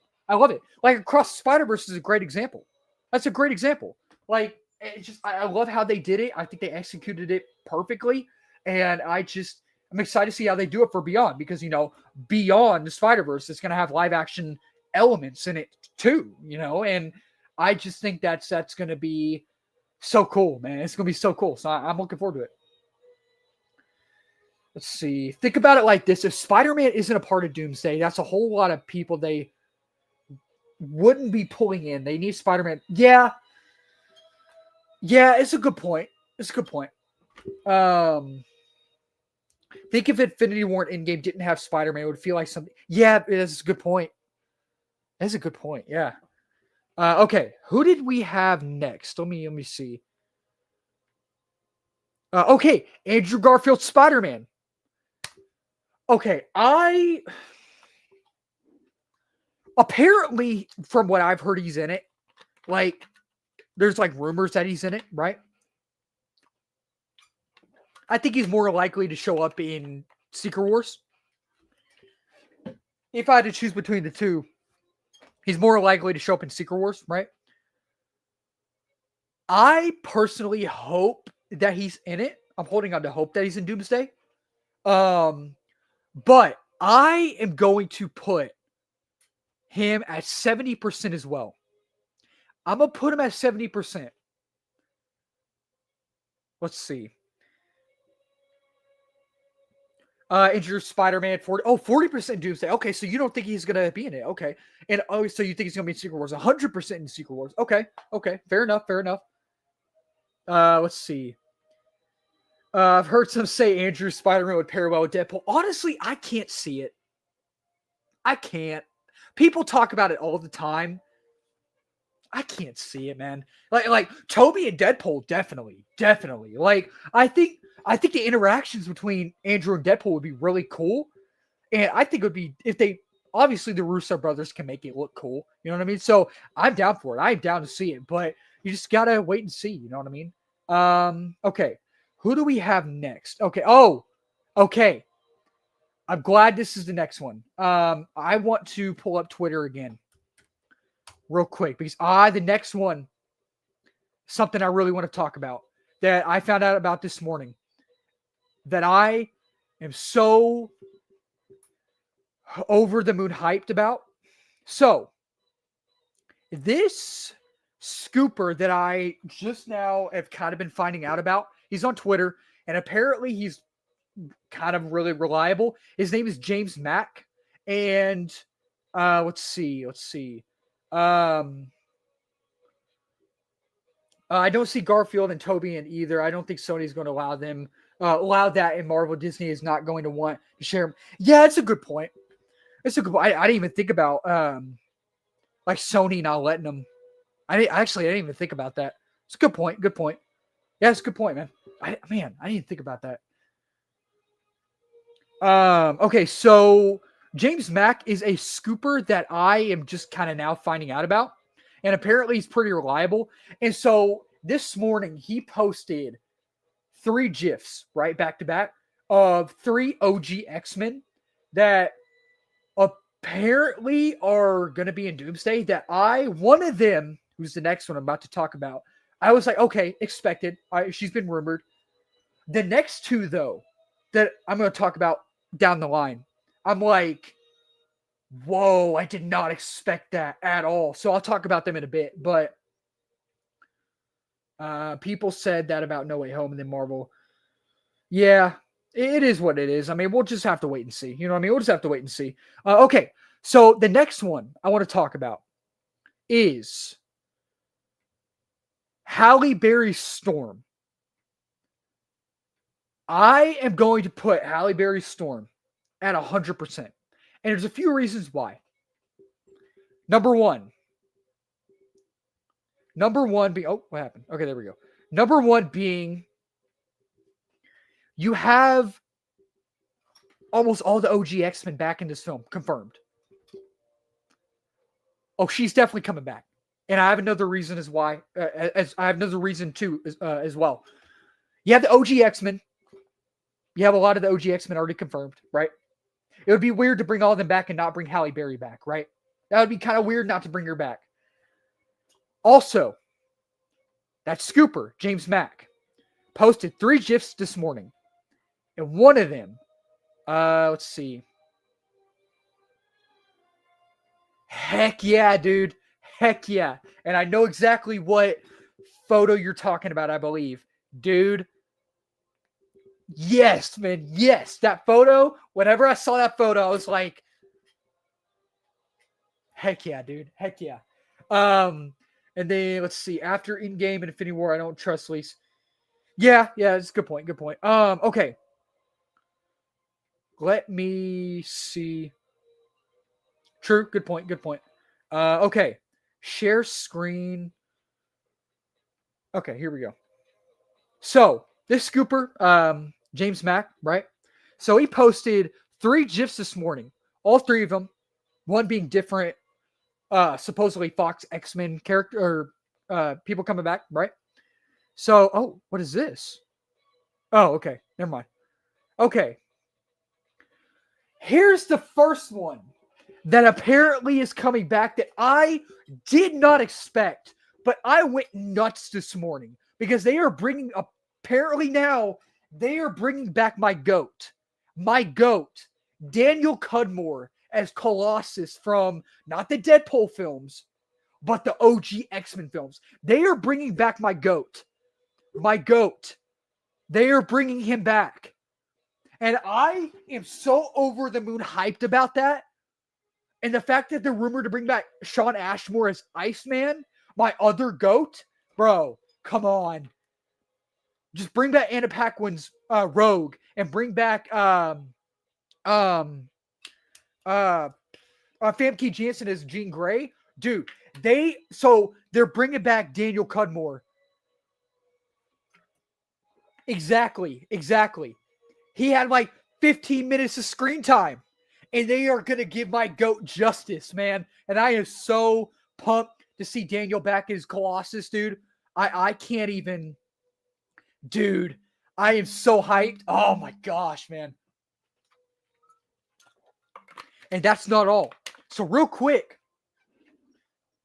Like Across the Spider-Verse is a great example. That's a great example. Like, it's just, I love how they did it. I think they executed it perfectly. And I'm excited to see how they do it for Beyond, because, you know, Beyond the Spider-Verse is going to have live action elements in it too, you know, and I just think that's going to be so cool, man. It's going to be so cool. So I'm looking forward to it. Let's see. Think about it like this. If Spider-Man isn't a part of Doomsday, that's a whole lot of people they wouldn't be pulling in. They need Spider-Man. Yeah, it's a good point. Think if Infinity War and Endgame didn't have Spider-Man, it would feel like something. Yeah, that's a good point. That's a good point. Yeah. Okay, who did we have next? Let me see. Okay, Andrew Garfield Spider-Man. Okay, apparently from what I've heard, he's in it. Like, there's like rumors that he's in it, right? I think he's more likely to show up in Secret Wars. If I had to choose between the two, he's more likely to show up in Secret Wars, right? I personally hope that he's in it. I'm holding on to hope that he's in Doomsday. But I am going to put him at 70% as well. I'm going to put him at 70%. Let's see. Introduce Spider-Man 40% Doomsday. Okay, so you don't think he's gonna be in it. Okay. And so you think he's gonna be in Secret Wars. 100% in Secret Wars. Okay. Fair enough. Let's see. I've heard some say Andrew Spider-Man would pair well with Deadpool. Honestly, I can't see it. I can't. People talk about it all the time. I can't see it, man. Like Tobey and Deadpool, definitely. Like, I think the interactions between Andrew and Deadpool would be really cool. And I think it would be, if they, obviously the Russo brothers can make it look cool. You know what I mean? So I'm down for it. I'm down to see it, but you just got to wait and see. You know what I mean? Okay. Who do we have next? Okay. Oh, okay. I'm glad this is the next one. I want to pull up Twitter again real quick because the next one, something I really want to talk about that I found out about this morning that I am so over the moon hyped about. So this scooper that I just now have kind of been finding out about, he's on Twitter and apparently he's kind of really reliable. His name is James Mack. And let's see. I don't see Garfield and Tobey in either. I don't think Sony's going to allow that, and Marvel Disney is not going to want to share them. Yeah, it's a good point. I didn't even think about like Sony not letting them. I didn't even think about that. It's a good point. Yeah, it's a good point, man. I didn't think about that. Okay, so James Mack is a scooper that I am just kind of now finding out about. And apparently he's pretty reliable. And so this morning he posted 3 GIFs, right, back to back, of 3 OG X-Men that apparently are going to be in Doomsday. One of them, who's the next one I'm about to talk about, I was like, okay, expected. She's been rumored. The next 2, though, that I'm going to talk about down the line, I'm like, whoa, I did not expect that at all. So I'll talk about them in a bit. But people said that about No Way Home and then Marvel. Yeah, it is what it is. I mean, we'll just have to wait and see. You know what I mean? We'll just have to wait and see. Okay, so the next one I want to talk about is Halle Berry's Storm. I am going to put Halle Berry's Storm at 100%. And there's a few reasons why. Number one being, oh, what happened? Okay, there we go. Number one being, you have almost all the OG X-Men back in this film, confirmed. Oh, she's definitely coming back. And I have another reason as why, as I have another reason too, as well. You have the OG X-Men. You have a lot of the OG X-Men already confirmed, right? It would be weird to bring all of them back and not bring Halle Berry back, right? That would be kind of weird not to bring her back. Also, that scooper, James Mack, posted 3 GIFs this morning. And one of them, let's see. Heck yeah, dude. Heck yeah. And I know exactly what photo you're talking about, I believe. Dude. Yes, man. Yes. That photo, whenever I saw that photo, I was like, heck yeah, dude. Heck yeah. And then let's see. After Endgame and Infinity War, I don't trust Lise. Yeah, it's a good point. Okay. Let me see. True. Good point. Good point. Okay. Share screen. Okay, here we go. So this scooper, James Mack, right? So he posted 3 GIFs this morning. All 3 of them, one being different, supposedly Fox X-Men character or people coming back, right? So, oh, what is this? Oh, okay, never mind. Okay, here's the first one that apparently is coming back that I did not expect, but I went nuts this morning because they are bringing apparently now they are bringing back my goat, Daniel Cudmore as Colossus from not the Deadpool films, but the OG X-Men films. They are bringing back my goat. They are bringing him back. And I am so over the moon hyped about that. And the fact that they're rumored to bring back Sean Ashmore as Iceman, my other goat, bro, come on. Just bring back Anna Paquin's Rogue and bring back Famke Janssen as Jean Grey. Dude, they're bringing back Daniel Cudmore. Exactly. He had like 15 minutes of screen time. And they are going to give my goat justice, man. And I am so pumped to see Daniel back as Colossus, dude. I can't even. Dude, I am so hyped. Oh my gosh, man. And that's not all. So real quick,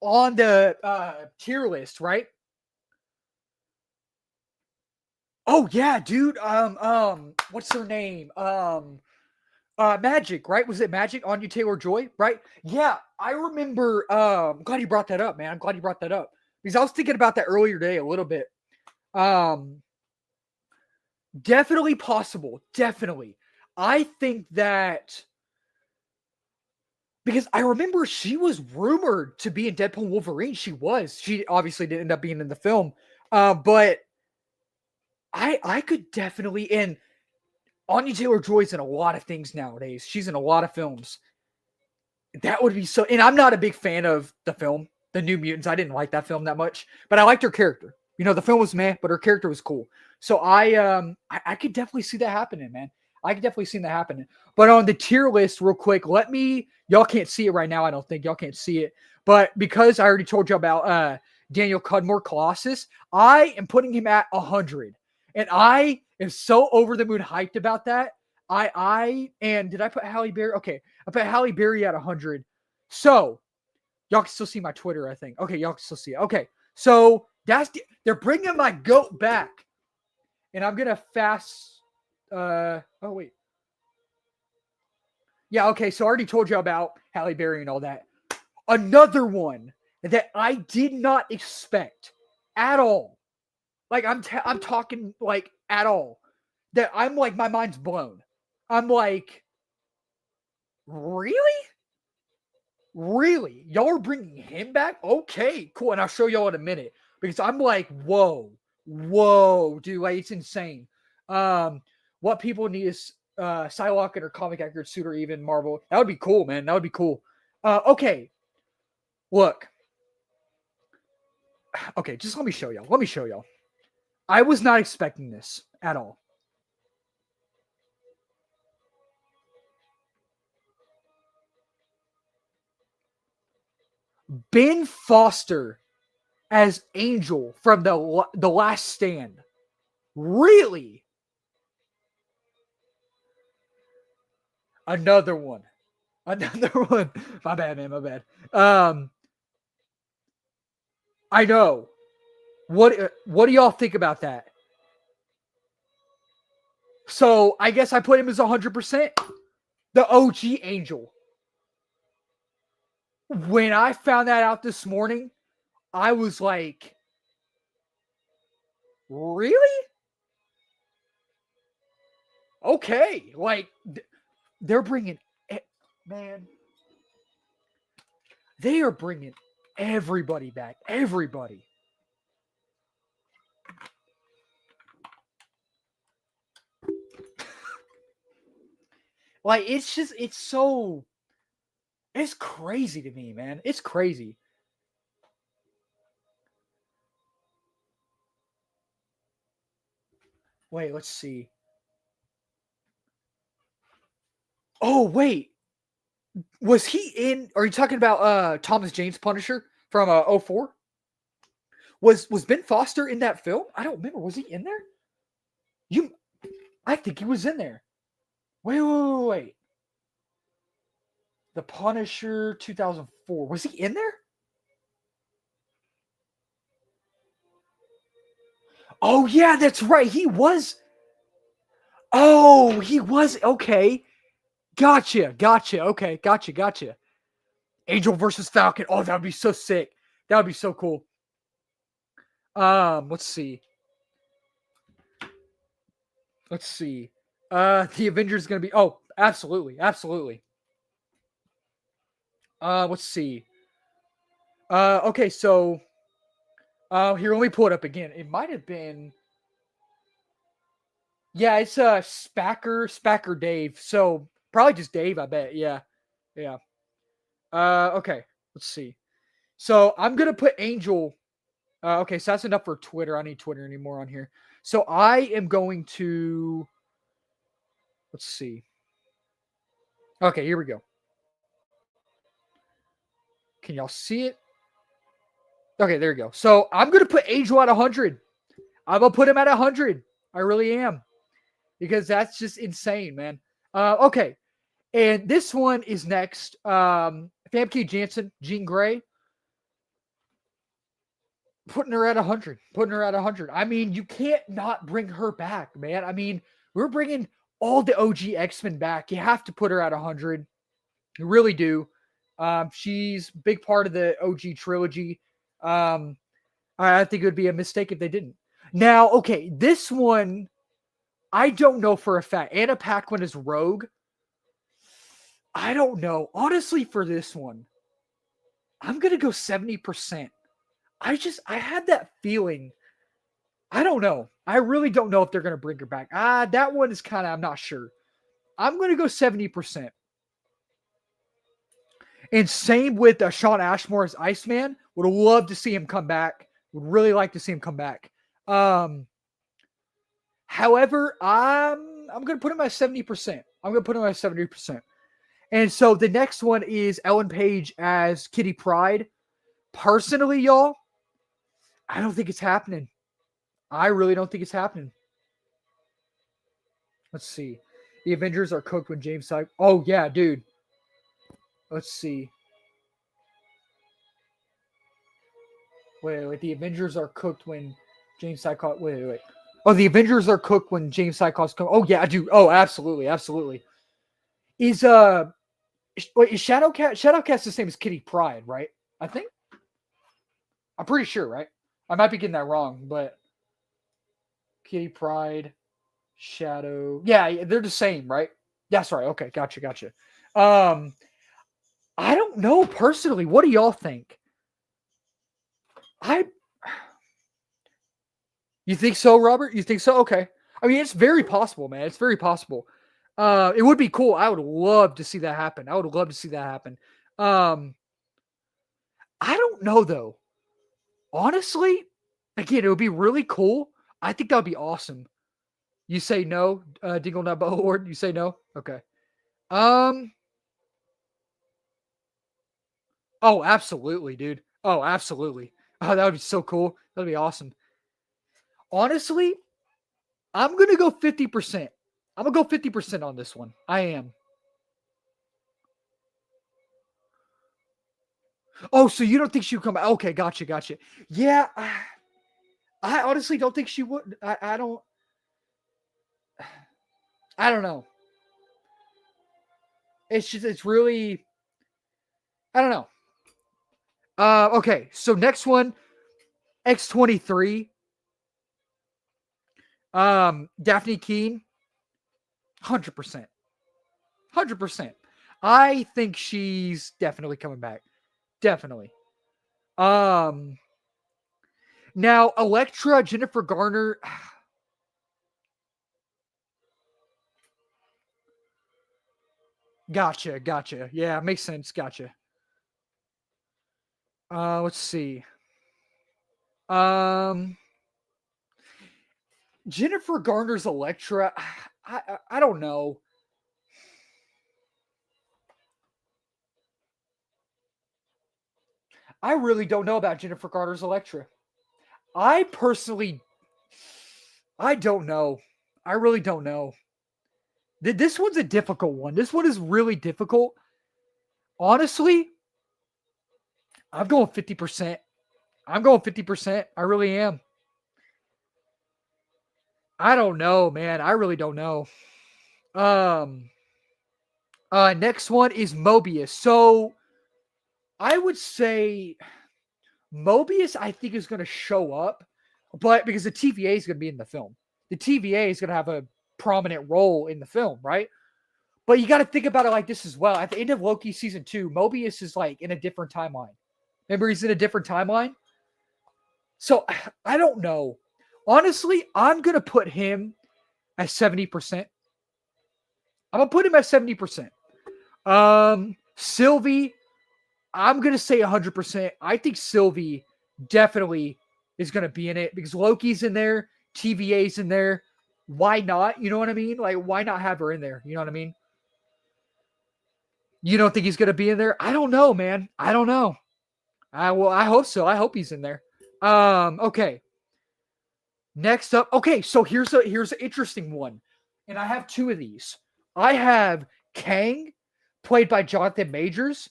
on the tier list, right? Oh yeah, dude. What's her name? Magic, right? Was it Magic? Anya Taylor-Joy, right? Yeah, I remember. I'm glad you brought that up, man. I'm glad you brought that up because I was thinking about that earlier today a little bit. Definitely possible. Definitely. I think that because I remember she was rumored to be in Deadpool and Wolverine. She was. She obviously didn't end up being in the film. But I could definitely, and Anya Taylor-Joy's in a lot of things nowadays. She's in a lot of films. That would be so, and I'm not a big fan of the film, The New Mutants. I didn't like that film that much, but I liked her character. You know, the film was meh, but her character was cool. So I could definitely see that happening, man. I could definitely see that happening. But on the tier list, real quick, y'all can't see it right now. I don't think y'all can't see it. But because I already told you about Daniel Cudmore Colossus, I am putting him at 100. And I am so over the moon hyped about that. And did I put Halle Berry? Okay, I put Halle Berry at 100. So y'all can still see my Twitter, I think. Okay, y'all can still see it. Okay, so they're bringing my goat back, and I'm gonna fast. Oh wait, yeah. Okay, so I already told you about Halle Berry and all that. Another one that I did not expect at all. Like I'm talking like at all. That I'm like my mind's blown. I'm like, really? Really? Y'all are bringing him back? Okay, cool. And I'll show y'all in a minute because I'm like, whoa, dude, like it's insane. What people need is Psylocke and her comic accurate suit or even Marvel. That would be cool, man. That would be cool. Okay, look. Okay, just let me show y'all. I was not expecting this at all. Ben Foster as Angel from the Last Stand. Really? Another one. Another one. My bad, man. My bad. I know. What do y'all think about that? So I guess I put him as 100%. The OG Angel. When I found that out this morning, I was like, really? Okay. Like, they're bringing, man, they are bringing everybody back. Everybody. Like it's crazy to me, man. It's crazy. Wait, let's see. Oh, wait. Was he in are you talking about Thomas Jane's Punisher from 04? Was Ben Foster in that film? I don't remember. Was he in there? You I think he was in there. Wait. The Punisher 2004. Was he in there? Oh yeah, that's right. He was. Oh, he was. Okay. Gotcha. Okay, gotcha. Angel versus Falcon. Oh, that would be so sick. That would be so cool. Let's see. The Avengers is gonna be. Oh, absolutely. Let's see. Okay, so here, let me pull it up again. It might have been. Yeah, it's Spacker Dave. So probably just Dave, I bet. Yeah. Okay, let's see. So I'm gonna put Angel. Okay, so that's enough for Twitter. I don't need Twitter anymore on here. So I am going to. Let's see. Okay, here we go. Can y'all see it? Okay, there you go. So I'm gonna put Angel at 100. I'm gonna put him at 100. I really am, because that's just insane, man. Okay, and this one is next. Famke Janssen, Jean Grey, putting her at 100. I mean, you can't not bring her back, man. I mean, we're bringing all the OG X-Men back. You have to put her at 100. You really do. She's a big part of the OG trilogy. I think it would be a mistake if they didn't. Now, okay, this one, I don't know for a fact. Anna Paquin is Rogue. I don't know. Honestly, for this one, I'm going to go 70%. I had that feeling. I don't know. I really don't know if they're going to bring her back. That one is kind of, I'm not sure. I'm going to go 70%. And same with Sean Ashmore as Iceman. Would love to see him come back. Would really like to see him come back. However, I'm going to put him at 70%. I'm going to put him at 70%. And so the next one is Ellen Page as Kitty Pryde. Personally, y'all, I don't think it's happening. I really don't think it's happening. Let's see. The Avengers are cooked when James Syk. Oh, yeah, dude. Let's see. Wait. The Avengers are cooked when James Syk. Wait. Oh, the Avengers are cooked when James Syk come. Oh, yeah, I do. Oh, absolutely. Is Shadowcat the same as Kitty Pryde, right? I think. I'm pretty sure, right? I might be getting that wrong, but Kitty Pryde, Shadow. Yeah, they're the same, right? That's right. Okay, gotcha. I don't know personally. What do y'all think? You think so, Robert? You think so? Okay. I mean, it's very possible, man. It's very possible. It would be cool. I would love to see that happen. I don't know though. Honestly, again, it would be really cool. I think that would be awesome. You say no, Dingle Nut Butthole. You say no? Okay. Um. Oh, absolutely, dude. Oh, absolutely. Oh, that would be so cool. That'd be awesome. Honestly, I'm gonna go 50%. I'm gonna go 50% on this one. I am. Oh, so you don't think she would come back? Okay, gotcha. Yeah, I honestly don't think she would. I don't. I don't know. It's really. I don't know. Okay, so next one, X-23. Daphne Keene, 100%. 100%. I think she's definitely coming back. Definitely. Um, Now Elektra, Jennifer Garner. Gotcha. Gotcha. Yeah, makes sense. Gotcha. Let's see. Um, Jennifer Garner's Elektra. I don't know. I really don't know about Jennifer Garner's Elektra. I personally, I don't know. I really don't know. This one's a difficult one. This one is really difficult. Honestly, I'm going 50%. I'm going 50%. I really am. I don't know, man. I really don't know. Um, Next one is Mobius. So I would say Mobius, I think, is going to show up, but because the TVA is going to be in the film, the TVA is going to have a prominent role in the film, right? But you got to think about it like this as well. At the end of Loki season 2, Mobius is like in a different timeline. Remember, he's in a different timeline. So I don't know. Honestly, I'm going to put him at 70%. I'm going to put him at 70%. Sylvie, I'm going to say 100%. I think Sylvie definitely is going to be in it because Loki's in there, TVA's in there. Why not? You know what I mean? Like, why not have her in there? You know what I mean? You don't think he's going to be in there? I don't know, man. I don't know. I hope so. I hope he's in there. Okay. Next up. Okay, so here's an interesting one. And I have two of these. I have Kang, played by Jonathan Majors,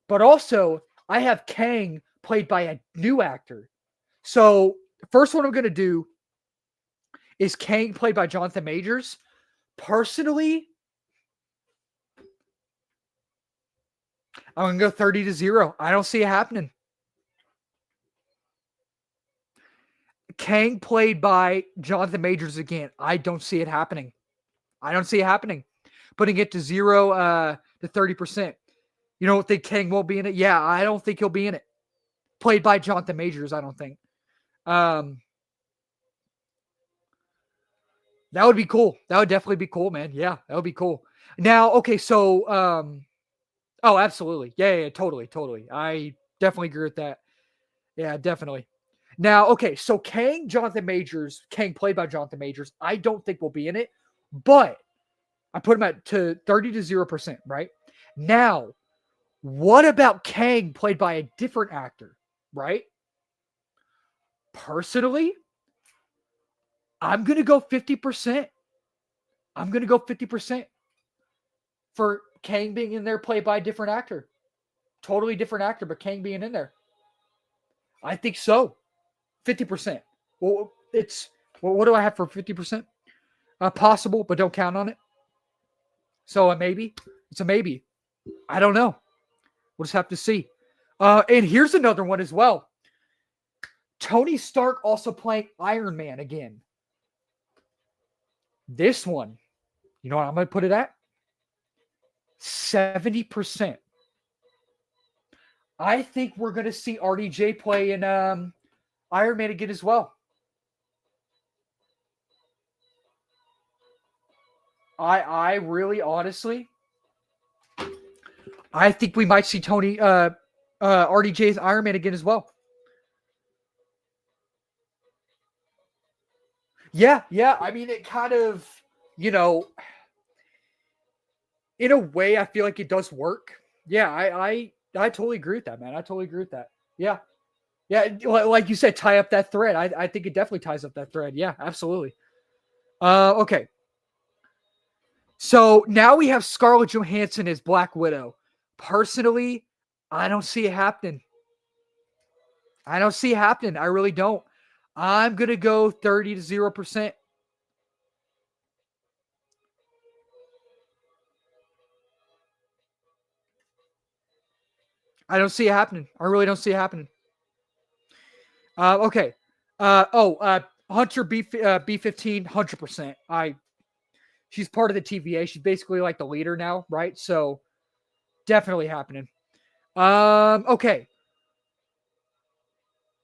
but also I have Kang played by a new actor. So the first one I'm going to do is Kang played by Jonathan Majors. Personally, I'm going to go 30-0. I don't see it happening. Kang played by Jonathan Majors again. I don't see it happening. I don't see it happening. Putting it to 0 to 30%. You don't think Kang won't be in it? Yeah, I don't think he'll be in it. Played by Jonathan Majors, I don't think. That would be cool. That would definitely be cool, man. Yeah, that would be cool. Now, okay, so oh, absolutely. Yeah, totally. I definitely agree with that. Yeah, definitely. Now, okay, so Kang played by Jonathan Majors, I don't think will be in it, but I put him at to 30-0%, right? Now, what about Kang played by a different actor, right? Personally, I'm going to go 50%. I'm going to go 50% for Kang being in there played by a different actor. Totally different actor, but Kang being in there. I think so. 50%. Well, what do I have for 50%? Possible, but don't count on it. So a maybe. It's a maybe. I don't know. We'll just have to see. And here's another one as well. Tony Stark also playing Iron Man again. This one, you know what I'm going to put it at? 70%. I think we're going to see RDJ play in Iron Man again as well. I really, honestly, I think we might see RDJ's Iron Man again as well. Yeah. I mean, it kind of, in a way, I feel like it does work. Yeah, I totally agree with that, man. I totally agree with that. Yeah. Like you said, tie up that thread. I think it definitely ties up that thread. Yeah, absolutely. Okay. So now we have Scarlett Johansson as Black Widow. Personally, I don't see it happening. I don't see it happening. I really don't. I'm going to go 30-0%. I don't see it happening. I really don't see it happening. Okay. Hunter B15, 100%. She's part of the TVA. She's basically like the leader now, right? So definitely happening. Okay.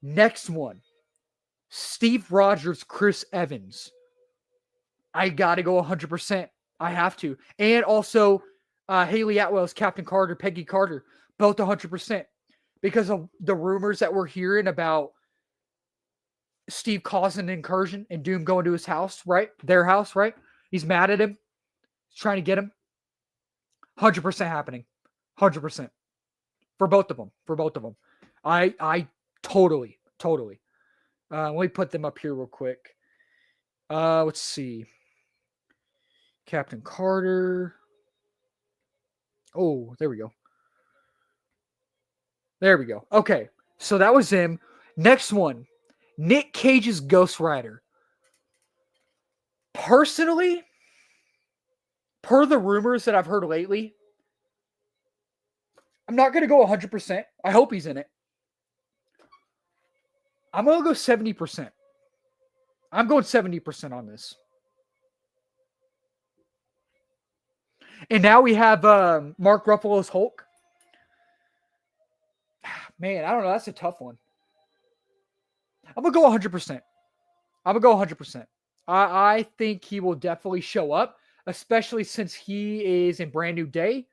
Next one. Steve Rogers, Chris Evans. I got to go 100%. I have to. And also Haley Atwell as Captain Carter, Peggy Carter, both 100%. Because of the rumors that we're hearing about Steve causing an incursion and Doom going to his house, right? Their house, right? He's mad at him. He's trying to get him. 100% happening. 100%. For both of them. For both of them. I totally. Let me put them up here real quick. Let's see. Captain Carter. Oh, there we go. There we go. Okay. So that was him. Next one. Nick Cage's Ghost Rider. Personally, per the rumors that I've heard lately, I'm not going to go 100%. I hope he's in it. I'm going to go 70%. I'm going 70% on this. And now we have Mark Ruffalo's Hulk. Man, I don't know. That's a tough one. I'm going to go 100%. I'm going to go 100%. I think he will definitely show up, especially since he is in Brand New Day.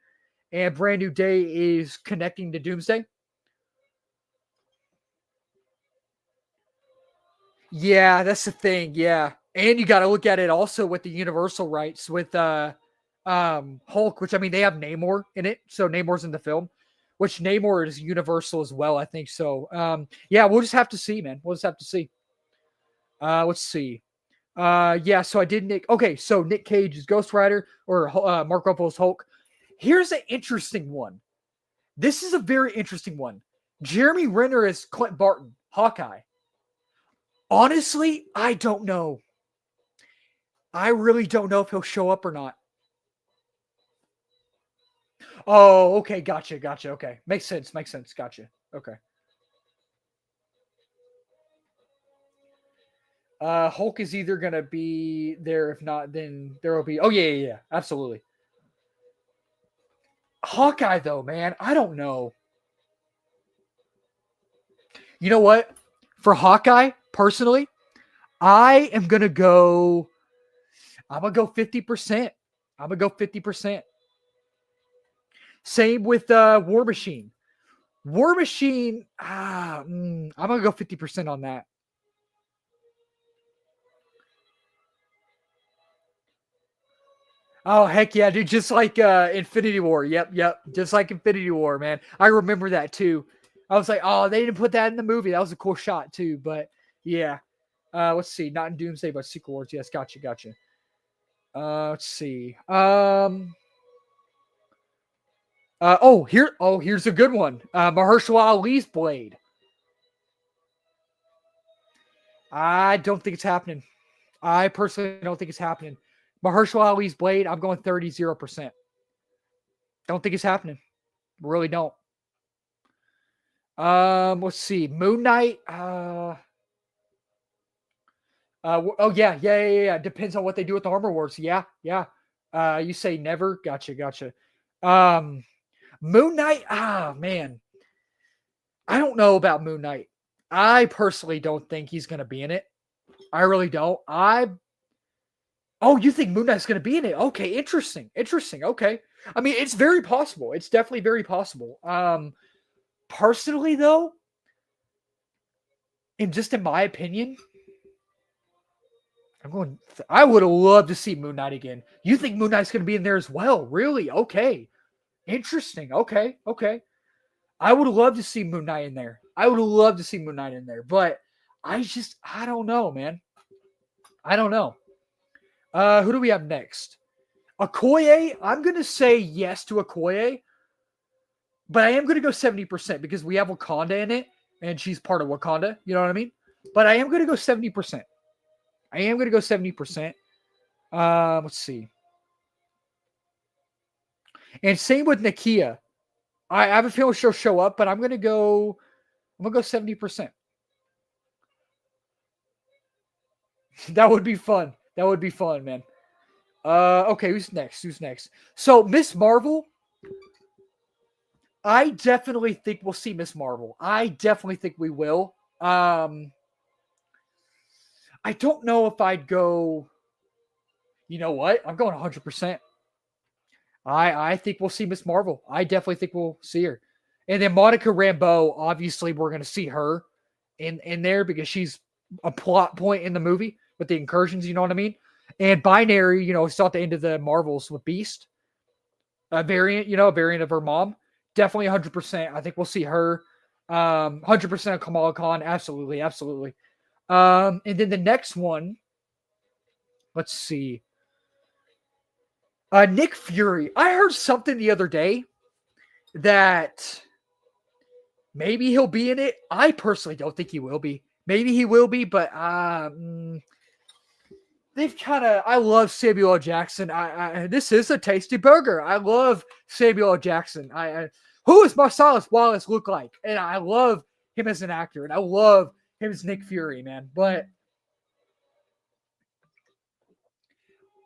And Brand New Day is connecting to Doomsday. Yeah, that's the thing. Yeah. And you got to look at it also with the Universal rights with Hulk, which I mean, they have Namor in it. So Namor's in the film, which Namor is Universal as well. I think so. Yeah, we'll just have to see, man. We'll just have to see. Let's see. Yeah, so I did Nick. Okay, so Nick Cage is Ghost Rider or Mark Ruffalo's Hulk. Here's an interesting one. This is a very interesting one. Jeremy Renner is Clint Barton, Hawkeye. Honestly, I don't know. I really don't know if he'll show up or not. Oh, okay, gotcha. Okay, makes sense. Gotcha. Okay. Hulk is either gonna be there. If not, then there will be. Oh yeah, absolutely. Hawkeye, though, man, I don't know. You know what? For Hawkeye, personally, I am gonna go. I'm gonna go 50%. I'm gonna go 50%. Same with War Machine. War Machine. I'm gonna go 50% on that. Oh heck yeah, dude! Just like Infinity War. Yep. Just like Infinity War, man. I remember that too. I was like, oh, they didn't put that in the movie. That was a cool shot too. But yeah. Let's see. Not in Doomsday, but Secret Wars. Yes, gotcha. Let's see. Here's a good one. Mahershala Ali's Blade. I don't think it's happening. I personally don't think it's happening. Mahershala Ali's Blade, I'm going 30%. Don't think it's happening. Really don't. Let's see. Moon Knight. Yeah. Depends on what they do with the Armor Wars. Yeah. You say never. Gotcha. Moon Knight. Man. I don't know about Moon Knight. I personally don't think he's going to be in it. I really don't. Oh, you think Moon Knight's going to be in it? Okay, interesting. Okay. I mean, it's very possible. It's definitely very possible. Personally, though, and just in my opinion, I would have loved to see Moon Knight again. You think Moon Knight's going to be in there as well? Really? Okay. Interesting. Okay. I would have loved to see Moon Knight in there. But I don't know, man. I don't know. Who do we have next? Okoye. I'm going to say yes to Okoye, but I am going to go 70% because we have Wakanda in it, and she's part of Wakanda. You know what I mean? But I am going to go 70%. Let's see. And same with Nakia. I have a feeling she'll show up, but I'm going to go 70%. That would be fun. Man. Okay, who's next? So Miss Marvel. I definitely think we'll see Miss Marvel. I definitely think we will. I don't know if I'd go. You know what? I'm going 100%. I think we'll see Miss Marvel. I definitely think we'll see her. And then Monica Rambeau, obviously, we're going to see her in there because she's a plot point in the movie with the incursions. You know what I mean? And Binary, still at the end of the Marvels with Beast, a variant, a variant of her mom. Definitely 100%. I think we'll see her. 100% of Kamala Khan. Absolutely, absolutely. And then the next one, let's see. Nick Fury. I heard something the other day that maybe he'll be in it. I personally don't think he will be. Maybe he will be, but they've kind of. I love Samuel L. Jackson. This is a tasty burger. I love Samuel L. Jackson. Who does Marcellus Wallace look like? And I love him as an actor, and I love him as Nick Fury, man. But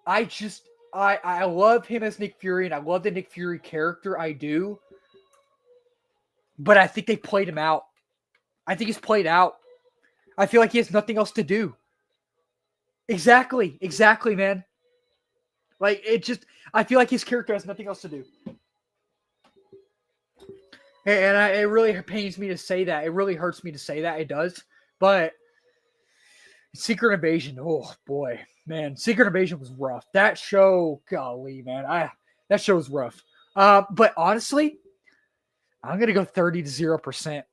I love him as Nick Fury, and I love the Nick Fury character. I do. But I think they played him out. I think he's played out. I feel like he has nothing else to do. Exactly, man. Like, I feel like his character has nothing else to do. And it really pains me to say that. It really hurts me to say that. It does. But Secret Invasion, oh boy, man. Secret Invasion was rough. That show, golly, man. That show was rough. But honestly, I'm going to go 30-0%.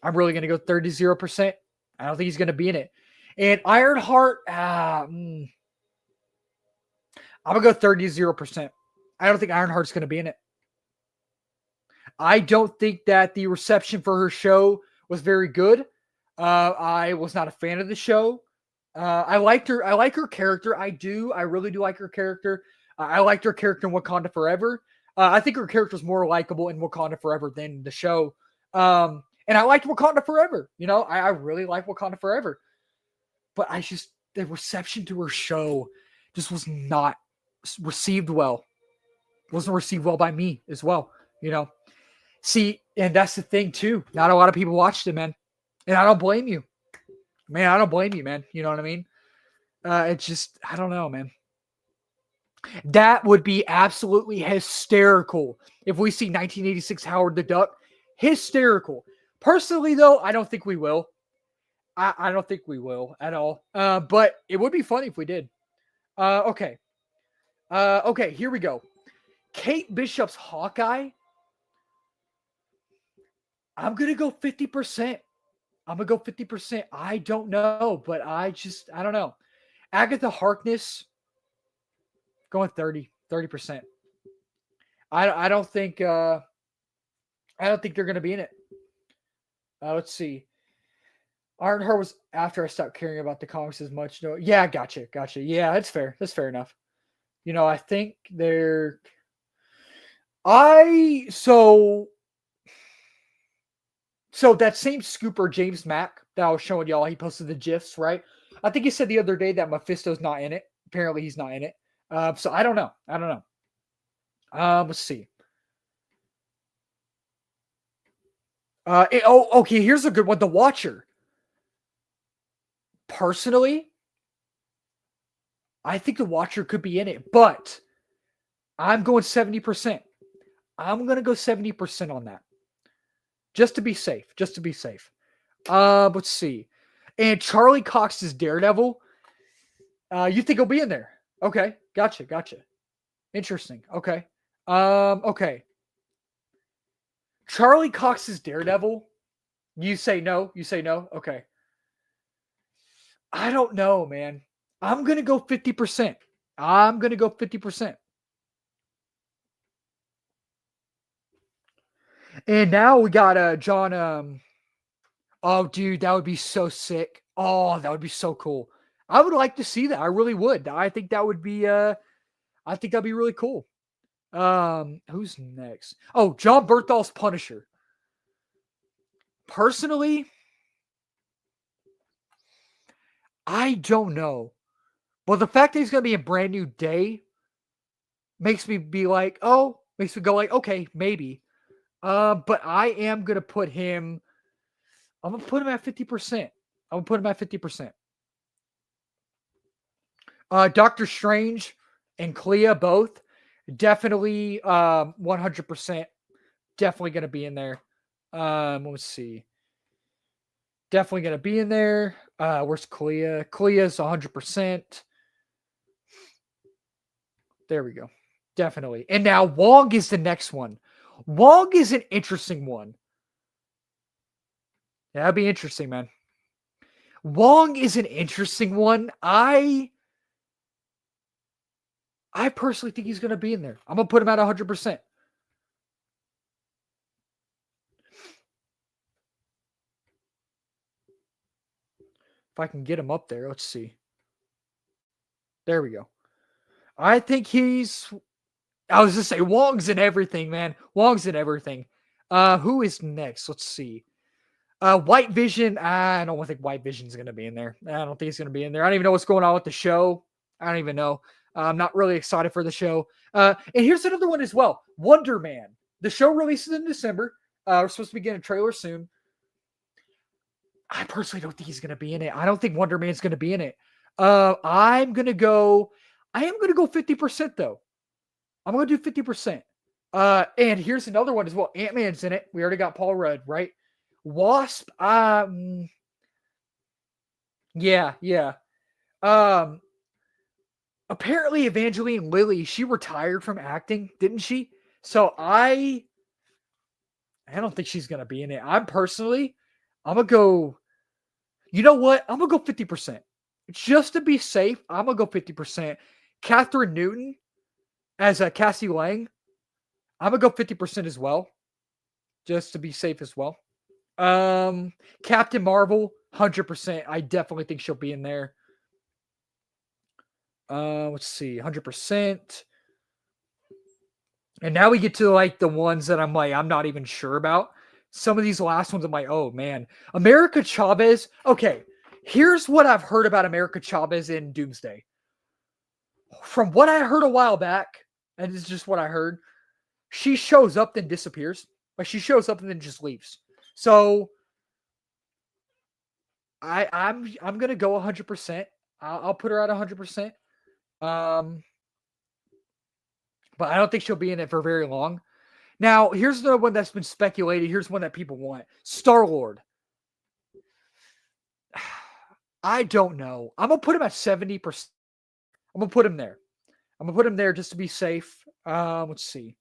I'm really going to go 30-0%. I don't think he's going to be in it. And Ironheart, I'm going to go 30-0%. I don't think Ironheart's going to be in it. I don't think that the reception for her show was very good. I was not a fan of the show. I liked her. I like her character. I do. I really do like her character. I liked her character in Wakanda Forever. I think her character is more likable in Wakanda Forever than the show. And I liked Wakanda Forever. I really like Wakanda Forever. But the reception to her show just was not received well. Wasn't received well by me as well. See, and that's the thing too. Not a lot of people watched it, man. And I don't blame you. Man, I don't blame you, man. You know what I mean? It's just, I don't know, man. That would be absolutely hysterical if we see 1986 Howard the Duck. Hysterical. Personally, though, I don't think we will. I don't think we will at all. But it would be funny if we did. Okay. Okay, here we go. Kate Bishop's Hawkeye. I'm going to go 50%. I'm going to go 50%. I don't know, but I don't know. Agatha Harkness, going 30%. I don't think they're going to be in it. Let's see. Ironheart was after I stopped caring about the comics as much. No, yeah, gotcha. Yeah, that's fair. That's fair enough. I think So that same scooper, James Mack, that I was showing y'all, he posted the GIFs, right? I think he said the other day that Mephisto's not in it. Apparently he's not in it. So I don't know. Let's see. Okay, here's a good one. The Watcher. Personally, I think the Watcher could be in it, but I'm going 70%. I'm going to go 70% on that. Just to be safe. Let's see. And Charlie Cox's Daredevil. You think he'll be in there? Okay. Gotcha. Interesting. Okay. Okay. Charlie Cox's Daredevil. You say no? Okay. I don't know, man. I'm going to go 50%. And now we got John. Oh, dude, that would be so sick. Oh, that would be so cool. I would like to see that. I really would. I think that would be. I think that'd be really cool. Who's next? Oh, John Berthol's Punisher. Personally, I don't know. Well, the fact that he's going to be a brand new day makes me go like, okay, maybe. But I am going to put him. I'm going to put him at 50%. Doctor Strange and Clea both. Definitely 100% definitely going to be in there. Let's see. Definitely going to be in there. Where's Clea? Clea's 100%. There we go. Definitely. And now Wong is the next one. Wong is an interesting one. That'd be interesting, man. Wong is an interesting one. I personally think he's going to be in there. I'm going to put him at 100%. If I can get him up there, let's see. There we go. I think he's. I was just say Wong's in everything, man. Wong's in everything. Who is next? Let's see. White Vision. I don't think White Vision's going to be in there. I don't think he's going to be in there. I don't even know what's going on with the show. I don't even know. I'm not really excited for the show. And here's another one as well. Wonder Man. The show releases in December. We're supposed to be getting a trailer soon. I personally don't think he's going to be in it. I don't think Wonder Man's going to be in it. I am going to go 50% though. I'm going to do 50%. And here's another one as well. Ant-Man's in it. We already got Paul Rudd, right? Wasp. Yeah. Apparently Evangeline Lilly, she retired from acting, didn't she? So I don't think she's going to be in it. I'm going to go, you know what? I'm going to go 50%. Just to be safe, I'm going to go 50%. Catherine Newton as Cassie Lang, I'm going to go 50% as well. Just to be safe as well. Captain Marvel, 100%. I definitely think she'll be in there. Let's see, 100%. And now we get to like the ones that I'm not even sure about. Some of these last ones I'm like, oh man. America Chavez. Okay, here's what I've heard about America Chavez in Doomsday. From what I heard a while back, and it's just what I heard, she shows up then disappears. Like she shows up and then just leaves. So I'm gonna go 100%. I'll put her at 100%. But I don't think she'll be in it for very long. Now, here's the one that's been speculated. Here's one that people want. Star-Lord. I don't know. I'm going to put him at 70%. I'm going to put him there. I'm going to put him there just to be safe. Let's see.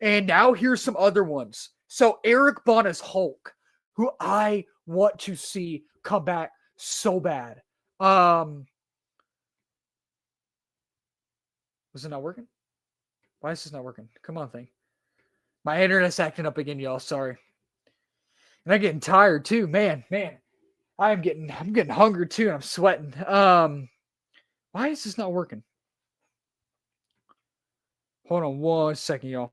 And now here's some other ones. So Eric Bana's Hulk, who I want to see come back so bad. Was it not working? Why is this not working? Come on, thing. My internet's acting up again, y'all. Sorry. And I'm getting tired too. Man. I'm getting hungry too, and I'm sweating. Why is this not working? Hold on 1 second, y'all.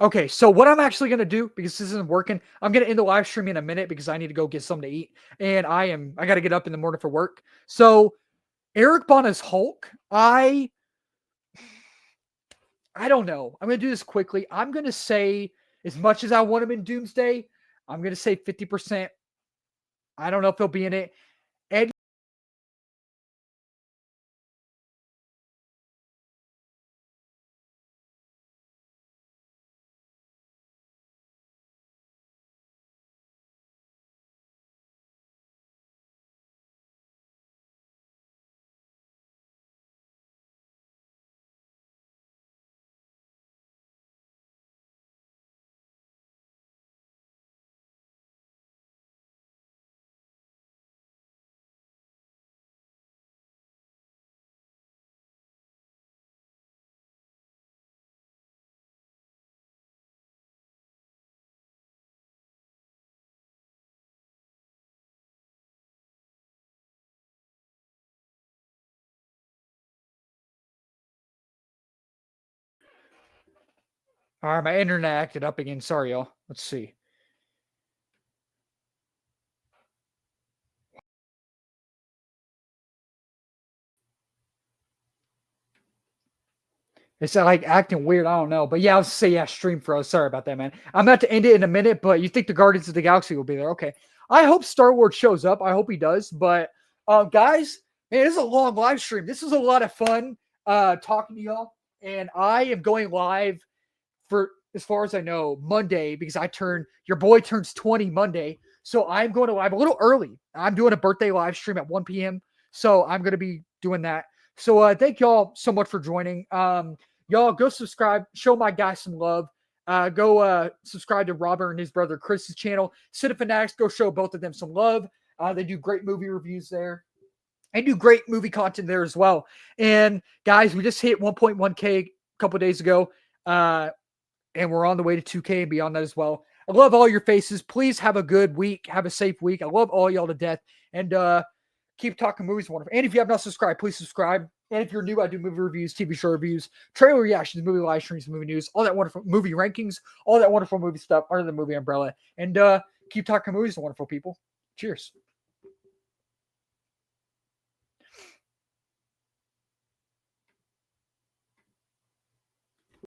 Okay, so what I'm actually going to do, because this isn't working, I'm going to end the live stream in a minute because I need to go get something to eat. And I got to get up in the morning for work. So Eric Bana's Hulk, I don't know. I'm going to do this quickly. I'm going to say, as much as I want him in Doomsday, I'm going to say 50%. I don't know if he'll be in it. Ed. All right, my internet acted up again. Sorry, y'all. Let's see. It's like acting weird. I don't know. But yeah, I was say stream froze. Sorry about that, man. I'm about to end it in a minute, but you think the Guardians of the Galaxy will be there? Okay. I hope Star-Lord shows up. I hope he does. But guys, Man, this is a long live stream. This was a lot of fun talking to y'all. And I am going live for, as far as I know, Monday, because your boy turns 20 Monday. So I'm going to live a little early. I'm doing a birthday live stream at 1 p.m. So I'm going to be doing that. So thank y'all so much for joining. Y'all go subscribe, show my guy some love. Go subscribe to Robert and his brother Chris's channel. Cinema Fanatics, go show both of them some love. They do great movie reviews there. I do great movie content there as well. And guys, we just hit 1.1K a couple days ago. And we're on the way to 2K and beyond that as well. I love all your faces. Please have a good week. Have a safe week. I love all y'all to death. And keep talking movies. Wonderful. And if you have not subscribed, please subscribe. And if you're new, I do movie reviews, TV show reviews, trailer reactions, movie live streams, movie news, all that wonderful movie rankings, all that wonderful movie stuff under the movie umbrella. And keep talking movies, wonderful people. Cheers.